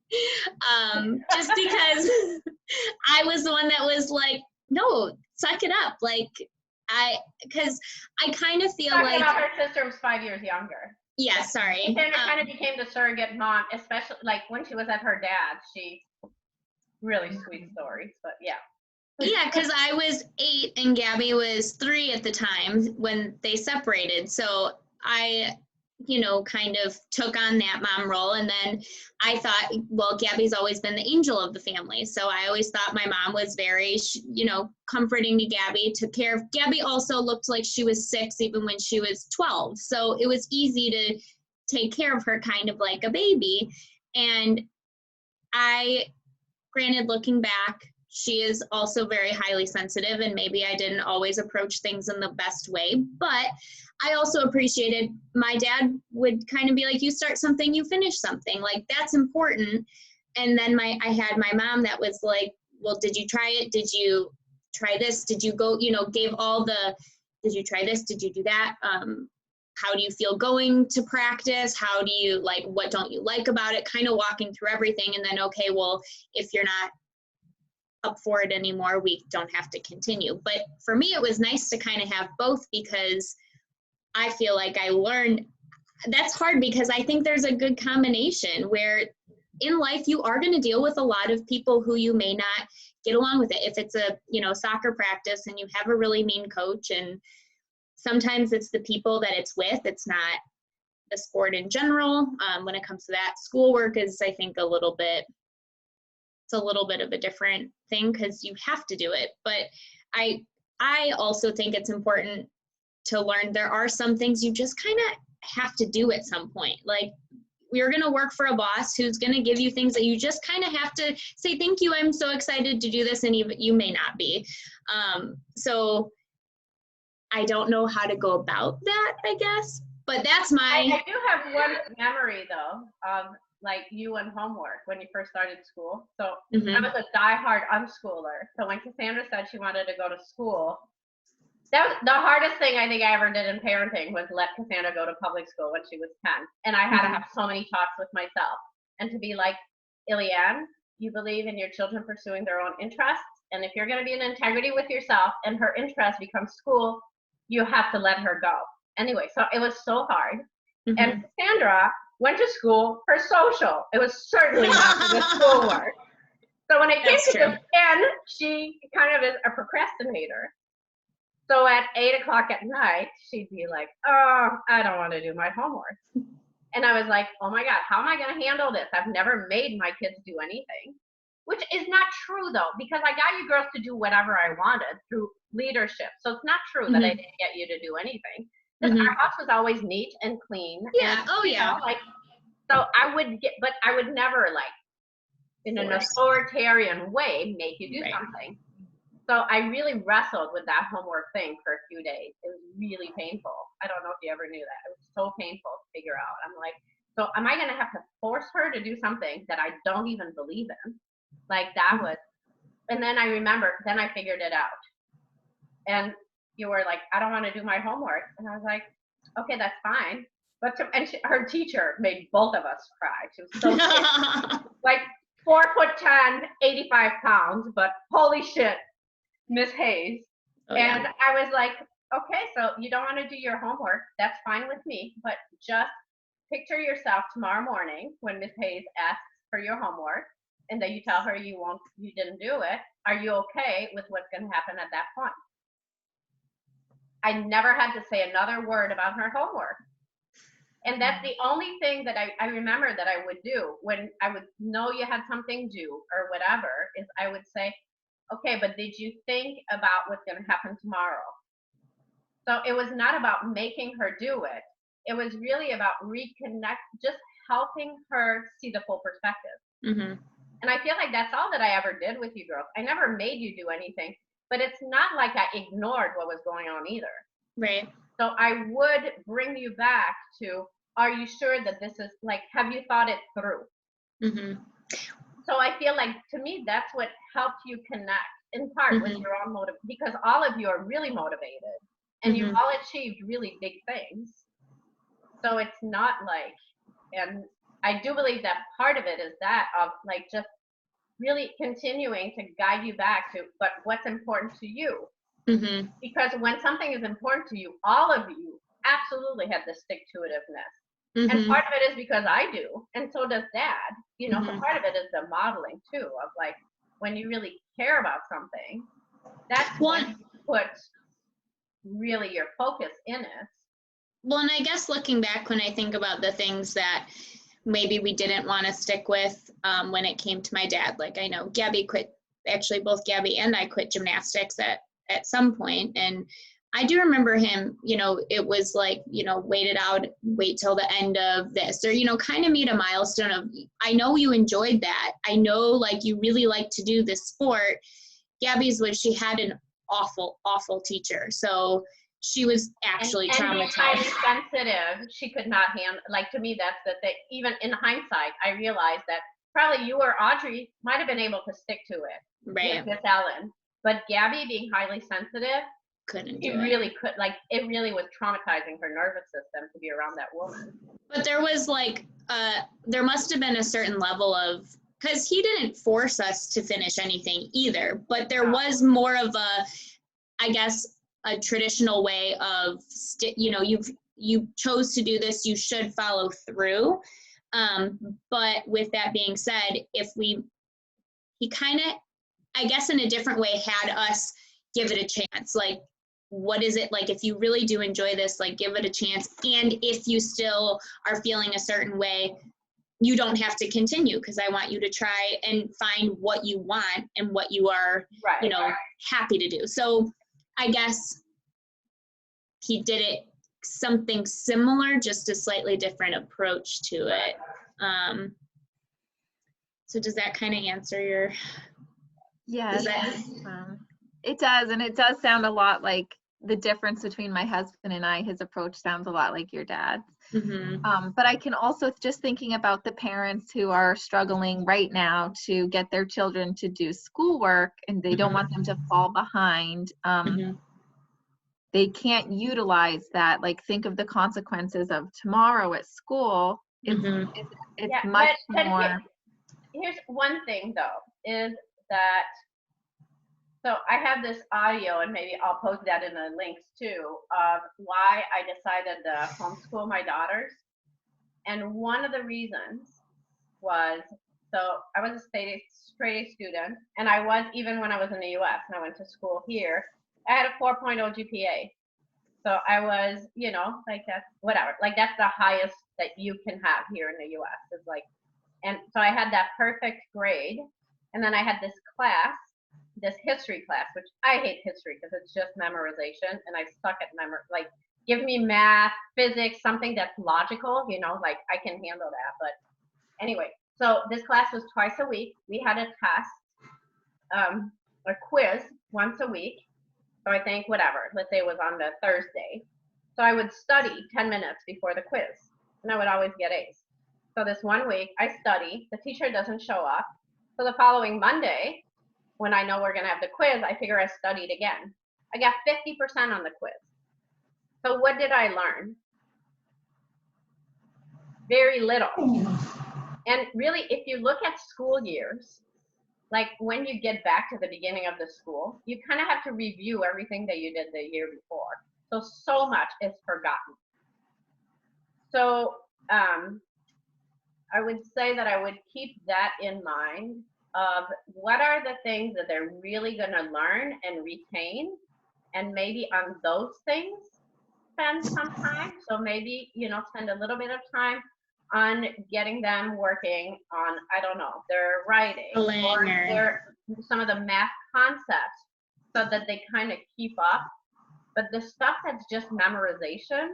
because I was the one that was like, no, suck it up. Like, because I kind of feel like her sister was 5 years younger. Yeah, sorry. Cassandra kind of became the surrogate mom, especially like when she was at her dad's. She really sweet stories, but yeah. Yeah, because I was 8 and Gabby was 3 at the time when they separated. So I, kind of took on that mom role. And then I thought, well, Gabby's always been the angel of the family. So I always thought my mom was very, comforting to Gabby, took care of. Gabby also looked like she was 6 even when she was 12. So it was easy to take care of her kind of like a baby. And granted, looking back, she is also very highly sensitive, and maybe I didn't always approach things in the best way, but I also appreciated my dad would kind of be like, you start something, you finish something, like that's important. And then I had my mom that was like, well, did you try it? Did you try this? Did you go, gave all did you try this? Did you do that? How do you feel going to practice? How do you what don't you like about it? Kind of walking through everything. And then, okay, well, if you're not up for it anymore, we don't have to continue. But for me, it was nice to kind of have both, because I feel like I learned. That's hard, because I think there's a good combination where in life you are going to deal with a lot of people who you may not get along with it. If it's a soccer practice and you have a really mean coach, and sometimes it's the people that it's with, it's not the sport in general. When it comes to that, schoolwork is, I think, it's a little bit of a different thing because you have to do it. But I also think it's important to learn there are some things you just kind of have to do at some point. Like, you're going to work for a boss who's going to give you things that you just kind of have to say, thank you, I'm so excited to do this, and you may not be. So I don't know how to go about that, I guess. But that's I do have one memory, though, of like you and homework when you first started school. So I was a diehard unschooler. So when Cassandra said she wanted to go to school, that was the hardest thing I think I ever did in parenting, was let Cassandra go to public school when she was 10. And I had to have so many talks with myself and to be like, Ileana, you believe in your children pursuing their own interests. And if you're going to be in integrity with yourself and her interest becomes school, you have to let her go. Anyway, so it was so hard. Mhm. And Cassandra went to school for social. It was certainly not for the schoolwork. So when it came That's to true. the end, she kind of is a procrastinator. So at 8 o'clock at night, she'd be like, oh, I don't want to do my homework. And I was like, oh my God, how am I going to handle this? I've never made my kids do anything, which is not true though, because I got you girls to do whatever I wanted through leadership. So it's not true that I didn't get you to do anything. Because our house was always neat and clean. Yeah. And, Oh, you yeah. know, like, so I would get, but I would never like, in an Force. authoritarian way, make you do Right. something. So I really wrestled with that homework thing for a few days. It was really painful. I don't know if you ever knew that. It was so painful to figure out. I'm like, so am I going to have to force her to do something that I don't even believe in? Like that was, and then I remember, then I figured it out. And you were like, I don't want to do my homework. And I was like, okay, that's fine. But her teacher made both of us cry. She was so scared. Like 4'10", 85 pounds, but holy shit, Miss Hayes. Oh, And yeah. I was like, okay, so you don't want to do your homework. That's fine with me. But just picture yourself tomorrow morning when Miss Hayes asks for your homework and that you tell her you didn't do it. Are you okay with what's going to happen at that point? I never had to say another word about her homework. And that's the only thing that I remember that I would do when I would know you had something due or whatever, is I would say, okay, but did you think about what's going to happen tomorrow? So it was not about making her do it. It was really about just helping her see the full perspective. Mhm. And I feel like that's all that I ever did with you girls. I never made you do anything, but it's not like I ignored what was going on either. Right. So I would bring you back to, are you sure that this is, like, have you thought it through? Mhm. So I feel like, to me, that's what helped you connect in part with your own motive, because all of you are really motivated and you've all achieved really big things. So it's not like, and I do believe that part of it is that of like just really continuing to guide you back to, but what's important to you? Mhm. Because when something is important to you, all of you absolutely have the stick-to-itiveness. And part of it is because I do, and so does Dad. You know, so part of it is the modeling too, of like when you really care about something, that's when you put really your focus in it. Well, and I guess looking back, when I think about the things that maybe we didn't want to stick with when it came to my dad, like I know Gabby quit, actually both Gabby and I quit gymnastics at some point. And I do remember him, you know, it was like, you know, wait till the end of this, or, you know, kind of made a milestone of, I know you enjoyed that. I know like you really like to do this sport. Gabby's was, she had an awful, awful teacher. So she was actually and being highly traumatized. sensitive, she could not handle, like, to me, that's the thing. Even in hindsight, I realized that probably you or Audrey might have been able to stick to it. Right. With Miss Ellen. But Gabby, being highly sensitive, Couldn't she do it. really could, like, it really was traumatizing her nervous system to be around that woman. But there was like, there must have been a certain level of, because he didn't force us to finish anything either, but there was more of a, I guess, a traditional way of, you know, you chose to do this, you should follow through. But with that being said, he kind of, I guess in a different way, had us give it a chance. Like, what is it like, if you really do enjoy this, like, give it a chance. And if you still are feeling a certain way, you don't have to continue, because I want you to try and find what you want and what you are, you know, happy to do. So I guess he did it something similar, just a slightly different approach to it. So does that kind of answer your? Yes, it does, and it does sound a lot like the difference between my husband and I. His approach sounds a lot like your dad's. But I can also, just thinking about the parents who are struggling right now to get their children to do schoolwork, and they don't want them to fall behind. They can't utilize that. Like, think of the consequences of tomorrow at school. It's much more. Here's one thing though, is that So I have this audio, and maybe I'll post that in the links too, of why I decided to homeschool my daughters. And one of the reasons was, so I was a straight A student, and I was, even when I was in the US and I went to school here, I had a 4.0 GPA. So I was, you know, like that's whatever, like that's the highest that you can have here in the US. It's like, and so I had that perfect grade. And then I had this class, this history class, which I hate history because it's just memorization, and I suck at like, give me math, physics, something that's logical, you know, like I can handle that. But anyway, so this class was twice a week. We had a test, a quiz once a week. So I think whatever, let's say it was on the Thursday. So I would study 10 minutes before the quiz, and I would always get A's. So this one week I study, the teacher doesn't show up. So the following Monday, when I know we're gonna have the quiz, I figure I studied again. I got 50% on the quiz. So what did I learn? Very little. And really, if you look at school years, like when you get back to the beginning of the school, you kind of have to review everything that you did the year before. So much is forgotten. So I would say that I would keep that in mind of what are the things that they're really going to learn and retain, and maybe on those things spend some time. So maybe, you know, spend a little bit of time on getting them working on, I don't know, their writing or their, some of the math concepts, so that they kind of keep up. But the stuff that's just memorization,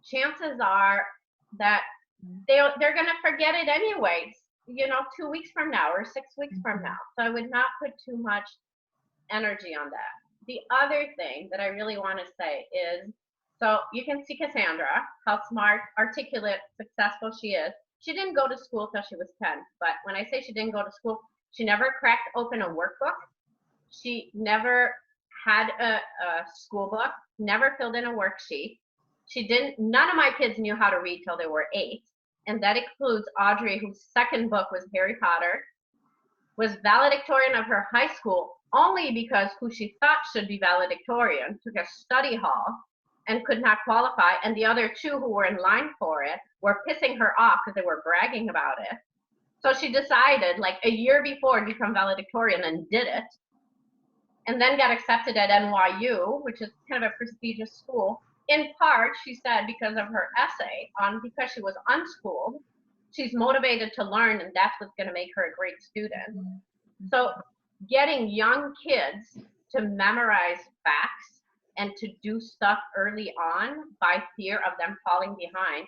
chances are that they're going to forget it anyways, you know, 2 weeks from now or 6 weeks from now. So I would not put too much energy on that. The other thing that I really want to say is, so you can see Cassandra, how smart, articulate, successful she is. She didn't go to school till she was 10, but when I say she didn't go to school, she never cracked open a workbook. She never had a school book, never filled in a worksheet. She didn't, none of my kids knew how to read till they were 8. And that includes Audrey, whose second book was Harry Potter, was valedictorian of her high school only because who she thought should be valedictorian took a study hall and could not qualify, and the other 2 who were in line for it were pissing her off because they were bragging about it. So she decided, like a year before, to become valedictorian, and did it, and then got accepted at NYU, which is kind of a prestigious school. In part, she said, because of her essay on, because she was unschooled, she's motivated to learn, and that's what's going to make her a great student. So getting young kids to memorize facts and to do stuff early on by fear of them falling behind,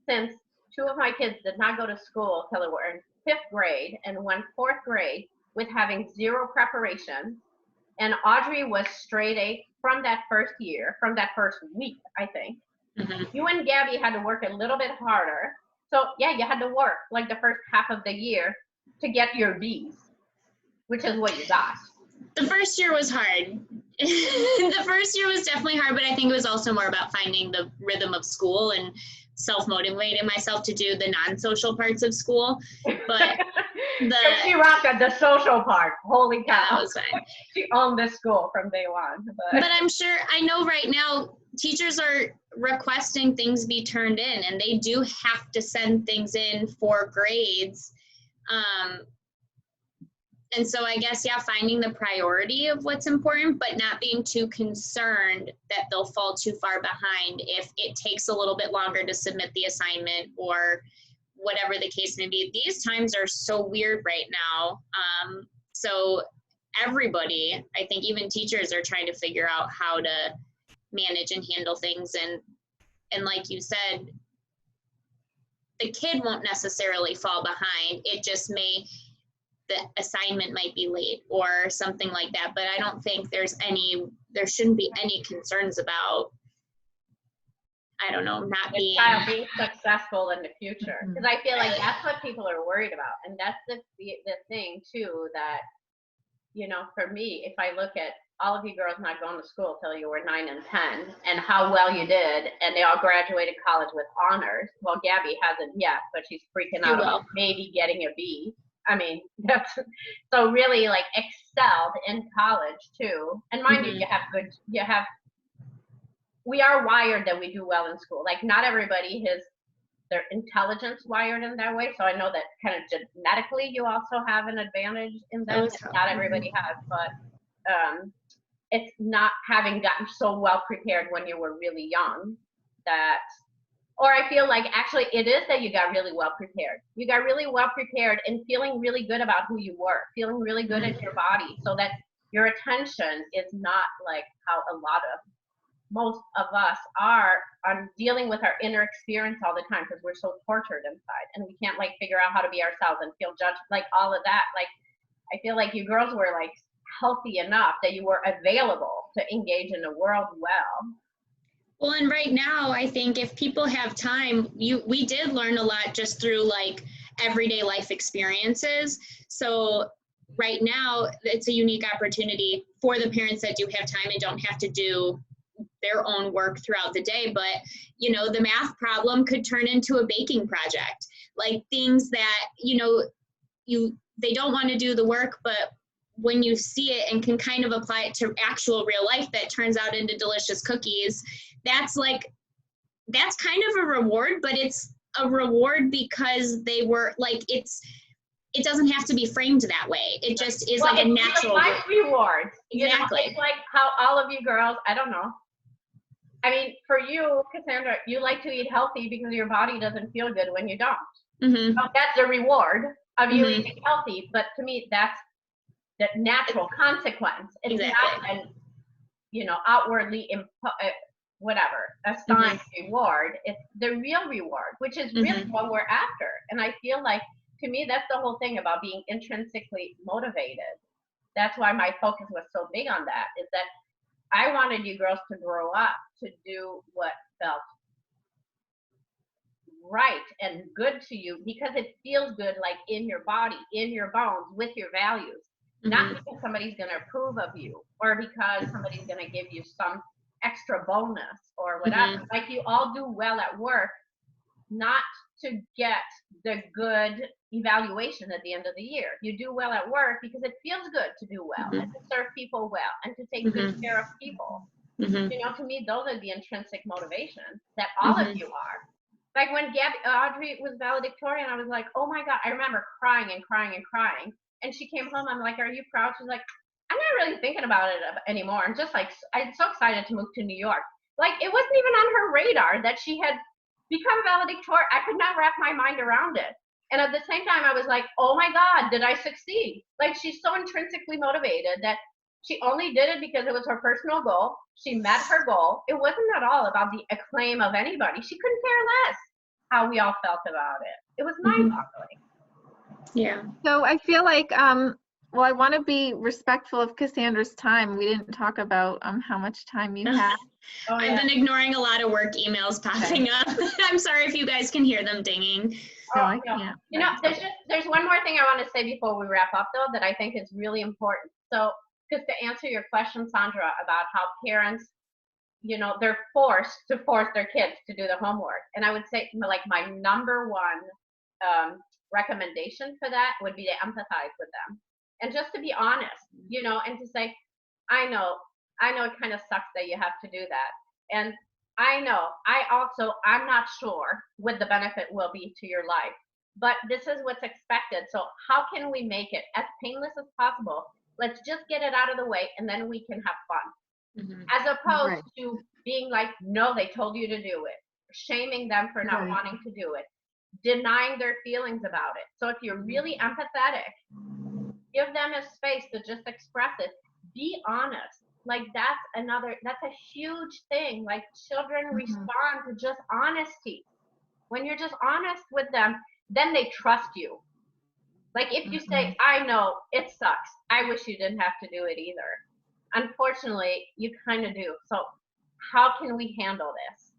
since 2 of my kids did not go to school till they were in 5th grade and went 4th grade with having 0 preparation. And Audrey was straight A from that first year, from that first week, I think. You and Gabby had to work a little bit harder. So yeah, you had to work like the first half of the year to get your B's, which is what you got. The first year was hard. The first year was definitely hard, but I think it was also more about finding the rhythm of school and self-motivating myself to do the non-social parts of school. But she rocked at the social part. Holy cow. That was fine. She owned this school from day one. But I'm sure, I know right now teachers are requesting things be turned in, and they do have to send things in for grades. And so I guess, yeah, finding the priority of what's important, but not being too concerned that they'll fall too far behind if it takes a little bit longer to submit the assignment or whatever the case may be. These times are so weird right now. So everybody, I think even teachers, are trying to figure out how to manage and handle things. And like you said, the kid won't necessarily fall behind. It just may, the assignment might be late or something like that. But I don't think there shouldn't be any concerns about, I don't know, not being successful in the future. Because I feel like that's what people are worried about. And that's the thing too, that, you know, for me, if I look at all of you girls not going to school till you were 9 and 10 and how well you did, and they all graduated college with honors. Well, Gabby hasn't yet, but she's freaking out about maybe getting a B. I mean, that's so really like excelled in college too. And mind you, we are wired that we do well in school. Like not everybody has their intelligence wired in that way. So I know that kind of genetically you also have an advantage in that. Not everybody has, but it's not having gotten so well prepared when you were really young that, or I feel like actually it is that you got really well prepared. You got really well prepared and feeling really good about who you were, feeling really good in your body, so that your attention is not like how most of us are on dealing with our inner experience all the time because we're so tortured inside and we can't like figure out how to be ourselves and feel judged, like all of that. Like I feel like you girls were like healthy enough that you were available to engage in the world well. Well, and right now, I think if people have time, we did learn a lot just through like everyday life experiences. So right now, it's a unique opportunity for the parents that do have time and don't have to do their own work throughout the day. But, you know, the math problem could turn into a baking project, like things that, you know, they don't want to do the work, but when you see it and can kind of apply it to actual real life, that turns out into delicious cookies. That's kind of a reward, but it's a reward because they were like, it doesn't have to be framed that way. It just is like a natural reward. Exactly. It's like how all of you girls, I don't know. I mean, for you, Cassandra, you like to eat healthy because your body doesn't feel good when you don't. Mm-hmm. So that's the reward of you eating healthy. But to me, that's the natural consequence. It's not an, outwardly assigned reward. It's the real reward, which is really what we're after. And I feel like, to me, that's the whole thing about being intrinsically motivated. That's why my focus was so big on that, is that I wanted you girls to grow up to do what felt right and good to you because it feels good, like in your body, in your bones, with your values. Not because somebody's going to approve of you or because somebody's going to give you some extra bonus or whatever. Like you all do well at work, not to get the good evaluation at the end of the year. You do well at work because it feels good to do well and to serve people well and to take good care of people. To me, those are the intrinsic motivations that all of you are. Like when Audrey was valedictorian, I was like, oh my God, I remember crying and crying and crying. And she came home, I'm like, are you proud? She's like, I'm not really thinking about it anymore. I'm just like, I'm so excited to move to New York. Like it wasn't even on her radar that she had become valedictorian. I could not wrap my mind around it. And at the same time, I was like, oh my God, did I succeed? Like she's so intrinsically motivated that she only did it because it was her personal goal. She met her goal. It wasn't at all about the acclaim of anybody. She couldn't care less how we all felt about it. It was mind-boggling. Yeah. So I feel like, well, I want to be respectful of Cassandra's time. We didn't talk about how much time you have. I've been ignoring a lot of work emails popping up. I'm sorry if you guys can hear them dinging. No, I can't. There's one more thing I want to say before we wrap up, though, that I think is really important. So, because to answer your question, Sandra, about how parents, they're forced to force their kids to do the homework. And I would say, like, my number one recommendation for that would be to empathize with them. And just to be honest, and to say, I know it kind of sucks that you have to do that. And I know, I'm not sure what the benefit will be to your life, but this is what's expected. So how can we make it as painless as possible? Let's just get it out of the way and then we can have fun. As opposed to being like, no, they told you to do it, shaming them for not wanting to do it, denying their feelings about it. So if you're really empathetic, give them a space to just express it. Be honest. Like that's a huge thing. Like children respond to just honesty. When you're just honest with them, then they trust you. Like if you say, I know it sucks, I wish you didn't have to do it either. Unfortunately, you kind of do. So how can we handle this?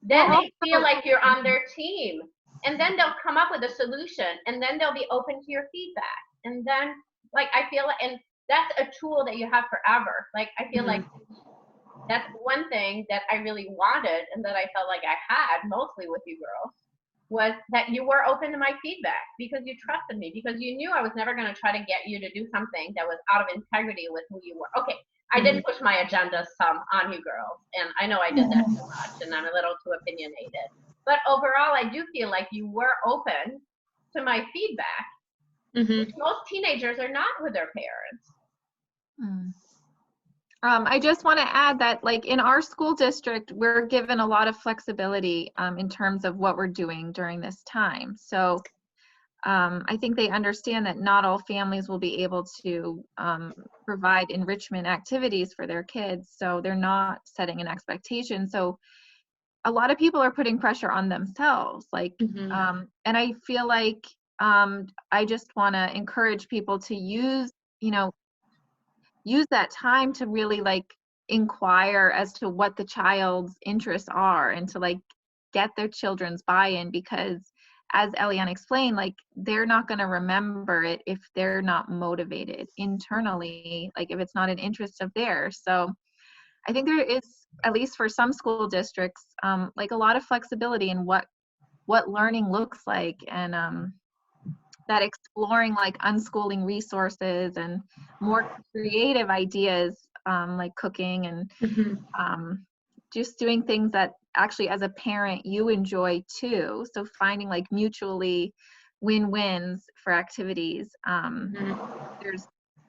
Then they feel like you're on their team. And then they'll come up with a solution. And then they'll be open to your feedback. And then, like, I feel like, and that's a tool that you have forever. Like, I feel like that's one thing that I really wanted and that I felt like I had mostly with you girls was that you were open to my feedback because you trusted me, because you knew I was never going to try to get you to do something that was out of integrity with who you were. Okay, I did push my agenda some on you girls, and I know I did that too much, and I'm a little too opinionated. But overall, I do feel like you were open to my feedback, which most teenagers are not with their parents. I just want to add that, like, in our school district, we're given a lot of flexibility in terms of what we're doing during this time. So I think they understand that not all families will be able to provide enrichment activities for their kids. So they're not setting an expectation. So a lot of people are putting pressure on themselves. Like, and I feel like I just want to encourage people to use that time to really like inquire as to what the child's interests are and to like get their children's buy-in, because as Eliana explained, like they're not going to remember it if they're not motivated internally, like if it's not an interest of theirs. So I think there is, at least for some school districts, like a lot of flexibility in what learning looks like, and that exploring like unschooling resources and more creative ideas, like cooking and just doing things that actually as a parent you enjoy too. So finding like mutually win-wins for activities.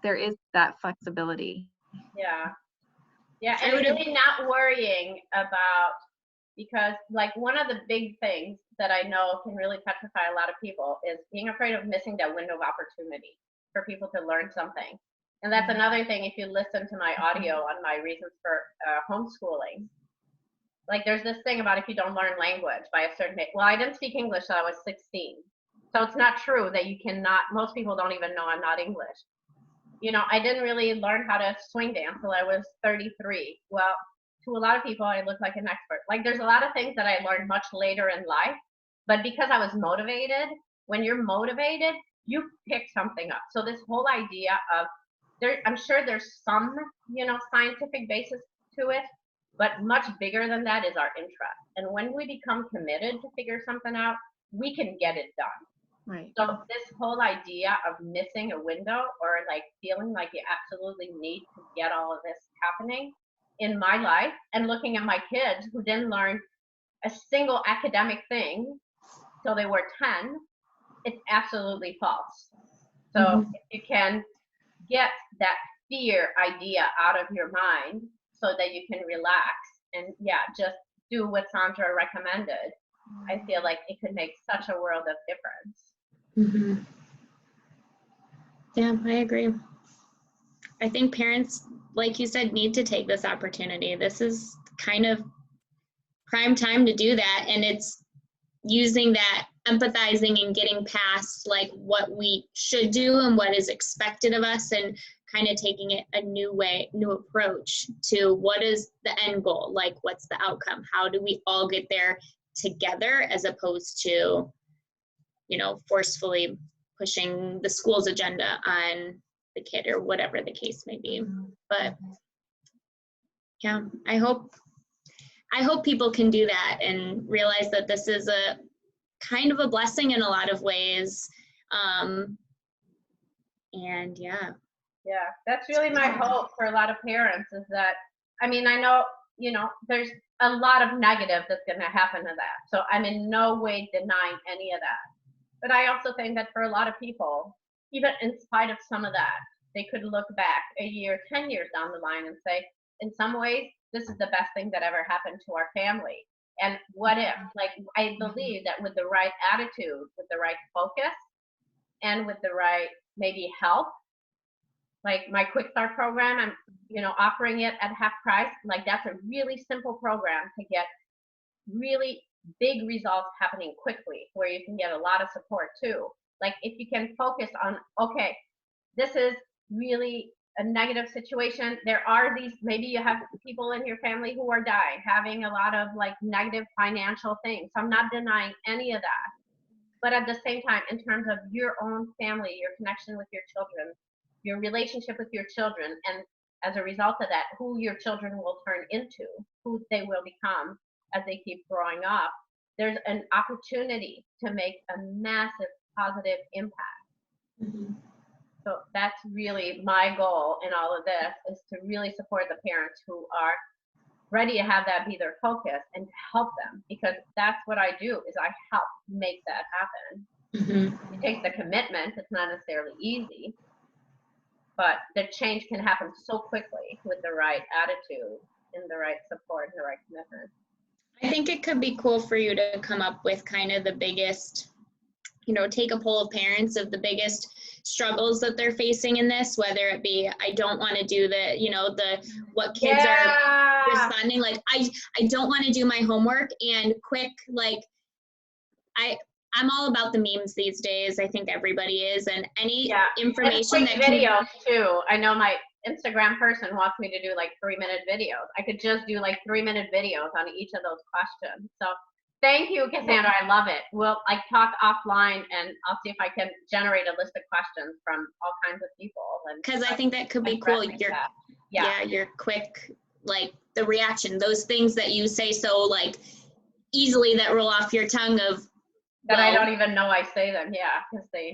There is that flexibility. Yeah, and really not worrying about, because like one of the big things that I know can really petrify a lot of people is being afraid of missing that window of opportunity for people to learn something. And that's another thing, if you listen to my audio on my reasons for homeschooling, like there's this thing about if you don't learn language by a certain age. Well, I didn't speak English till I was 16. So it's not true that you cannot, most people don't even know I'm not English. You know, I didn't really learn how to swing dance till I was 33. Well, to a lot of people, I look like an expert. Like there's a lot of things that I learned much later in life, but because I was motivated, when you're motivated, you pick something up. So this whole idea of, I'm sure there's some, scientific basis to it, but much bigger than that is our interest. And when we become committed to figure something out, we can get it done. Right. So this whole idea of missing a window or like feeling like you absolutely need to get all of this happening in my life, and looking at my kids who didn't learn a single academic thing till they were 10, it's absolutely false. So if you can get that fear idea out of your mind so that you can relax and just do what Sandra recommended, I feel like it could make such a world of difference. Yeah, I agree. I think parents, like you said, need to take this opportunity. This is kind of prime time to do that. And it's using that, empathizing and getting past like what we should do and what is expected of us, and kind of taking it a new approach to what is the end goal, like what's the outcome, how do we all get there together, as opposed to, forcefully pushing the school's agenda on the kid or whatever the case may be. But yeah, I hope people can do that and realize that this is a kind of a blessing in a lot of ways. And yeah, that's really my hope for a lot of parents, is that, I mean, I know, there's a lot of negative that's going to happen to that. So I'm in no way denying any of that. But I also think that for a lot of people, even in spite of some of that, they could look back a year, 10 years down the line and say, in some ways, this is the best thing that ever happened to our family. And what if, like, I believe that with the right attitude, with the right focus, and with the right maybe help, like my Quick Start program, I'm, offering it at half price. Like that's a really simple program to get really big results happening quickly, where you can get a lot of support too. Like if you can focus on, okay, this is really a negative situation. There are these, maybe you have people in your family who are dying, having a lot of like negative financial things. So I'm not denying any of that. But at the same time, in terms of your own family, your connection with your children, your relationship with your children, and as a result of that, who your children will turn into, who they will become as they keep growing up, there's an opportunity to make a massive positive impact. Mm-hmm. So that's really my goal in all of this, is to really support the parents who are ready to have that be their focus and to help them, because that's what I do, is I help make that happen. Mm-hmm. It takes the commitment. It's not necessarily easy, but the change can happen so quickly with the right attitude and the right support and the right commitment. I think it could be cool for you to come up with kind of the biggest, take a poll of parents of the biggest struggles that they're facing in this, whether it be, I don't want to do what kids are responding, like, I don't want to do my homework, and quick, like, I'm all about the memes these days. I think everybody is, and any information and that videos too. I know my Instagram person wants me to do like 3-minute videos. I could just do like 3-minute videos on each of those questions. So thank you, Cassandra. I love it. We'll talk offline, and I'll see if I can generate a list of questions from all kinds of people. Because I think that could be cool. Your quick, like, the reaction, those things that you say so like easily that roll off your tongue of that I don't even know I say them. Yeah, because they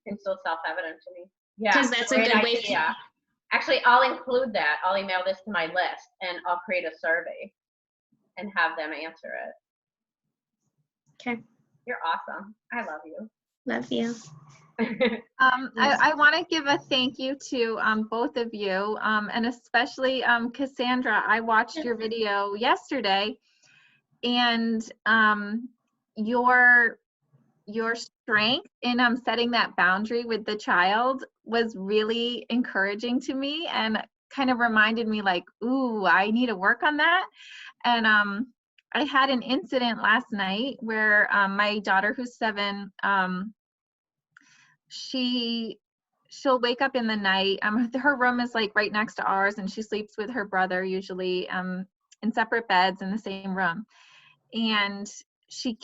seem so self-evident to me. Yeah, because that's a good way. Yeah, actually, I'll include that. I'll email this to my list, and I'll create a survey and have them answer it. Okay. You're awesome. I love you. Love you. I want to give a thank you to both of you, and especially Cassandra. I watched your video yesterday, and your strength in setting that boundary with the child was really encouraging to me, and kind of reminded me, like, ooh, I need to work on that. And I had an incident last night where my daughter, who's 7, she'll wake up in the night. Her room is like right next to ours, and she sleeps with her brother, usually in separate beds in the same room. And she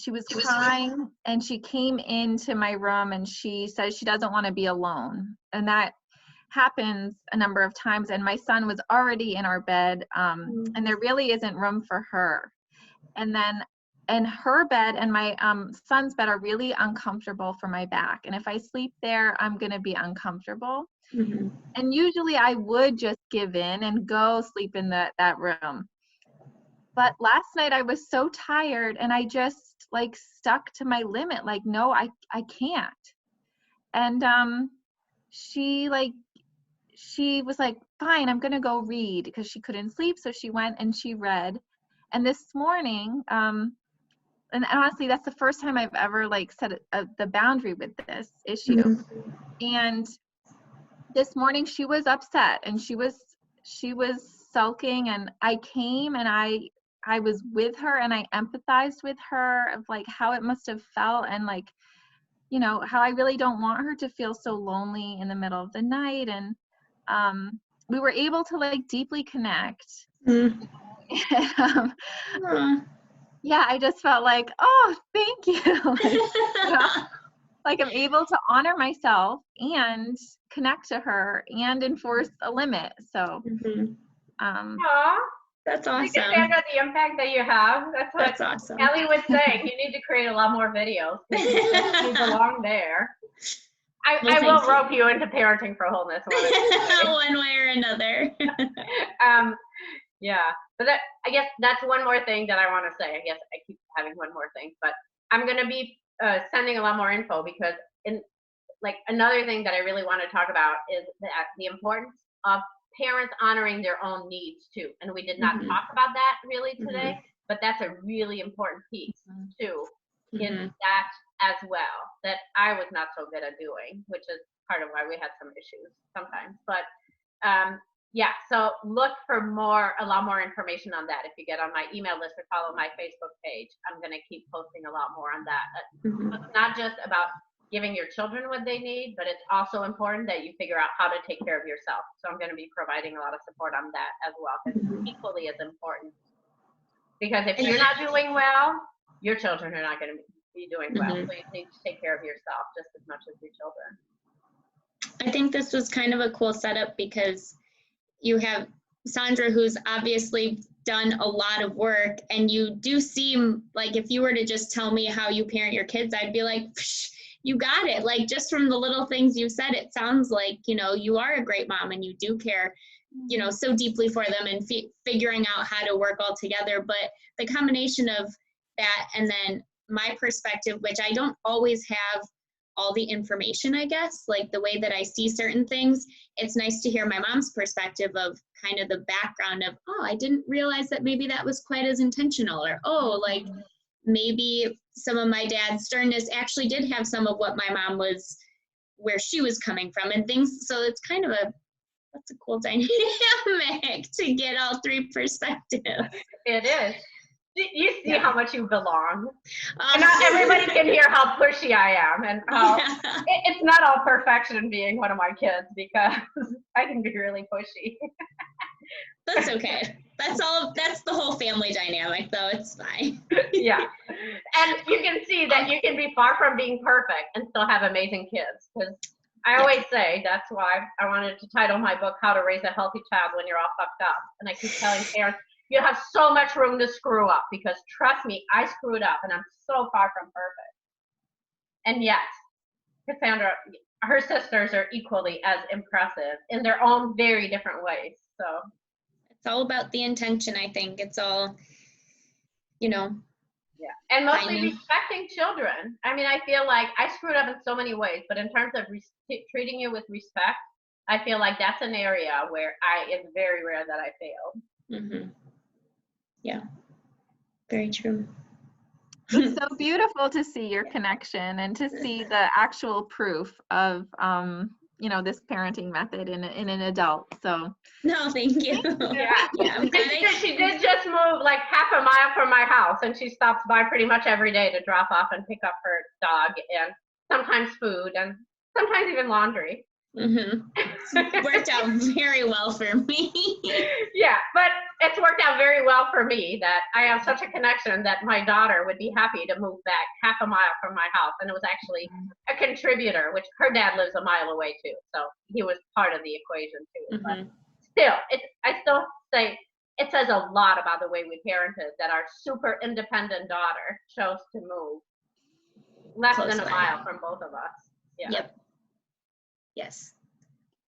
was crying, and she came into my room, and she says she doesn't want to be alone. And that happens a number of times. And my son was already in our bed, and there really isn't room for her. And her bed and my son's bed are really uncomfortable for my back. And if I sleep there, I'm going to be uncomfortable. Mm-hmm. And usually I would just give in and go sleep in that room. But last night I was so tired, and I just like stuck to my limit. Like, no, I can't. And she was like, fine, I'm going to go read, because she couldn't sleep. So she went and she read. And this morning, and honestly, that's the first time I've ever set the boundary with this issue. Mm-hmm. And this morning she was upset, and she was sulking, and I came and I was with her, and I empathized with her of like how it must have felt, and like, how I really don't want her to feel so lonely in the middle of the night. And we were able to deeply connect. Mm. Yeah, I just felt like, oh, thank you. Like I'm able to honor myself and connect to her and enforce a limit. So, that's awesome. Cassandra, the impact that you have, that's awesome. Ellie would say. You need to create a lot more videos. You belong there. I will rope you into parenting for wholeness. One way or another. Yeah, but I guess that's one more thing that I want to say. I guess I keep having one more thing, but I'm going to be sending a lot more info, because another thing that I really want to talk about is the importance of parents honoring their own needs too. And we did not talk about that really today, but that's a really important piece too, in that as well, that I was not so good at doing, which is part of why we had some issues sometimes. But yeah, so look for a lot more information on that if you get on my email list or follow my Facebook page. I'm going to keep posting a lot more on that. It's not just about giving your children what they need, but it's also important that you figure out how to take care of yourself. So I'm going to be providing a lot of support on that as well, because it's equally as important. Because if you're not doing well, your children are not going to be doing well. So you need to take care of yourself just as much as your children. I think this was kind of a cool setup, because you have Sandra, who's obviously done a lot of work, and you do seem like, if you were to just tell me how you parent your kids, I'd be like, psh, you got it. Like, just from the little things you said, it sounds like, you know, you are a great mom and you do care, you know, so deeply for them, and figuring out how to work all together. But the combination of that and then my perspective, which I don't always have all the information, I guess, like the way that I see certain things, it's nice to hear my mom's perspective of kind of the background of, oh, I didn't realize that maybe that was quite as intentional, or, oh, like maybe some of my dad's sternness actually did have some of what my mom was, where she was coming from, and things. So it's kind of that's a cool dynamic to get all three perspectives. It is. You see how much you belong. And not everybody can hear how pushy I am, and how it's not all perfection being one of my kids, because I can be really pushy. That's okay. That's the whole family dynamic, though. It's fine. Yeah. And you can see that you can be far from being perfect and still have amazing kids. Because I always say, that's why I wanted to title my book, How to Raise a Healthy Child When You're All Fucked Up. And I keep telling parents, you have so much room to screw up, because trust me, I screwed up and I'm so far from perfect. And yet, Cassandra, her sisters are equally as impressive in their own very different ways. So it's all about the intention, I think. It's all, you know. Yeah, and mostly respecting children. I mean, I feel like I screwed up in so many ways, but in terms of treating you with respect, I feel like that's an area where it's very rare that I failed. Mm-hmm. Yeah, very true. It's so beautiful to see your connection and to see the actual proof of, you know, this parenting method in an adult. So no, thank you. Yeah, she did just move like half a mile from my house, and she stops by pretty much every day to drop off and pick up her dog, and sometimes food, and sometimes even laundry. Mm-hmm. It's worked out very well for me. Yeah, but it's worked out very well for me that I have such a connection that my daughter would be happy to move back half a mile from my house. And it was actually a contributor, which her dad lives a mile away too. So he was part of the equation too. Mm-hmm. But still, I still say it says a lot about the way we parented that our super independent daughter chose to move less than a mile from both of us. Yeah. Yep. Yes,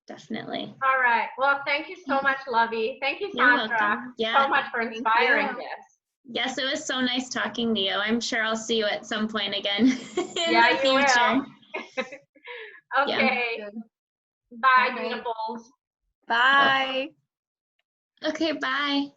definitely. All right. Well, thank you so much, Lovey. Thank you, Sandra, so much for inspiring this. Yes, it was so nice talking to you. I'm sure I'll see you at some point again in the future. Okay. Yeah. Bye, beautifuls. Bye. Okay, bye.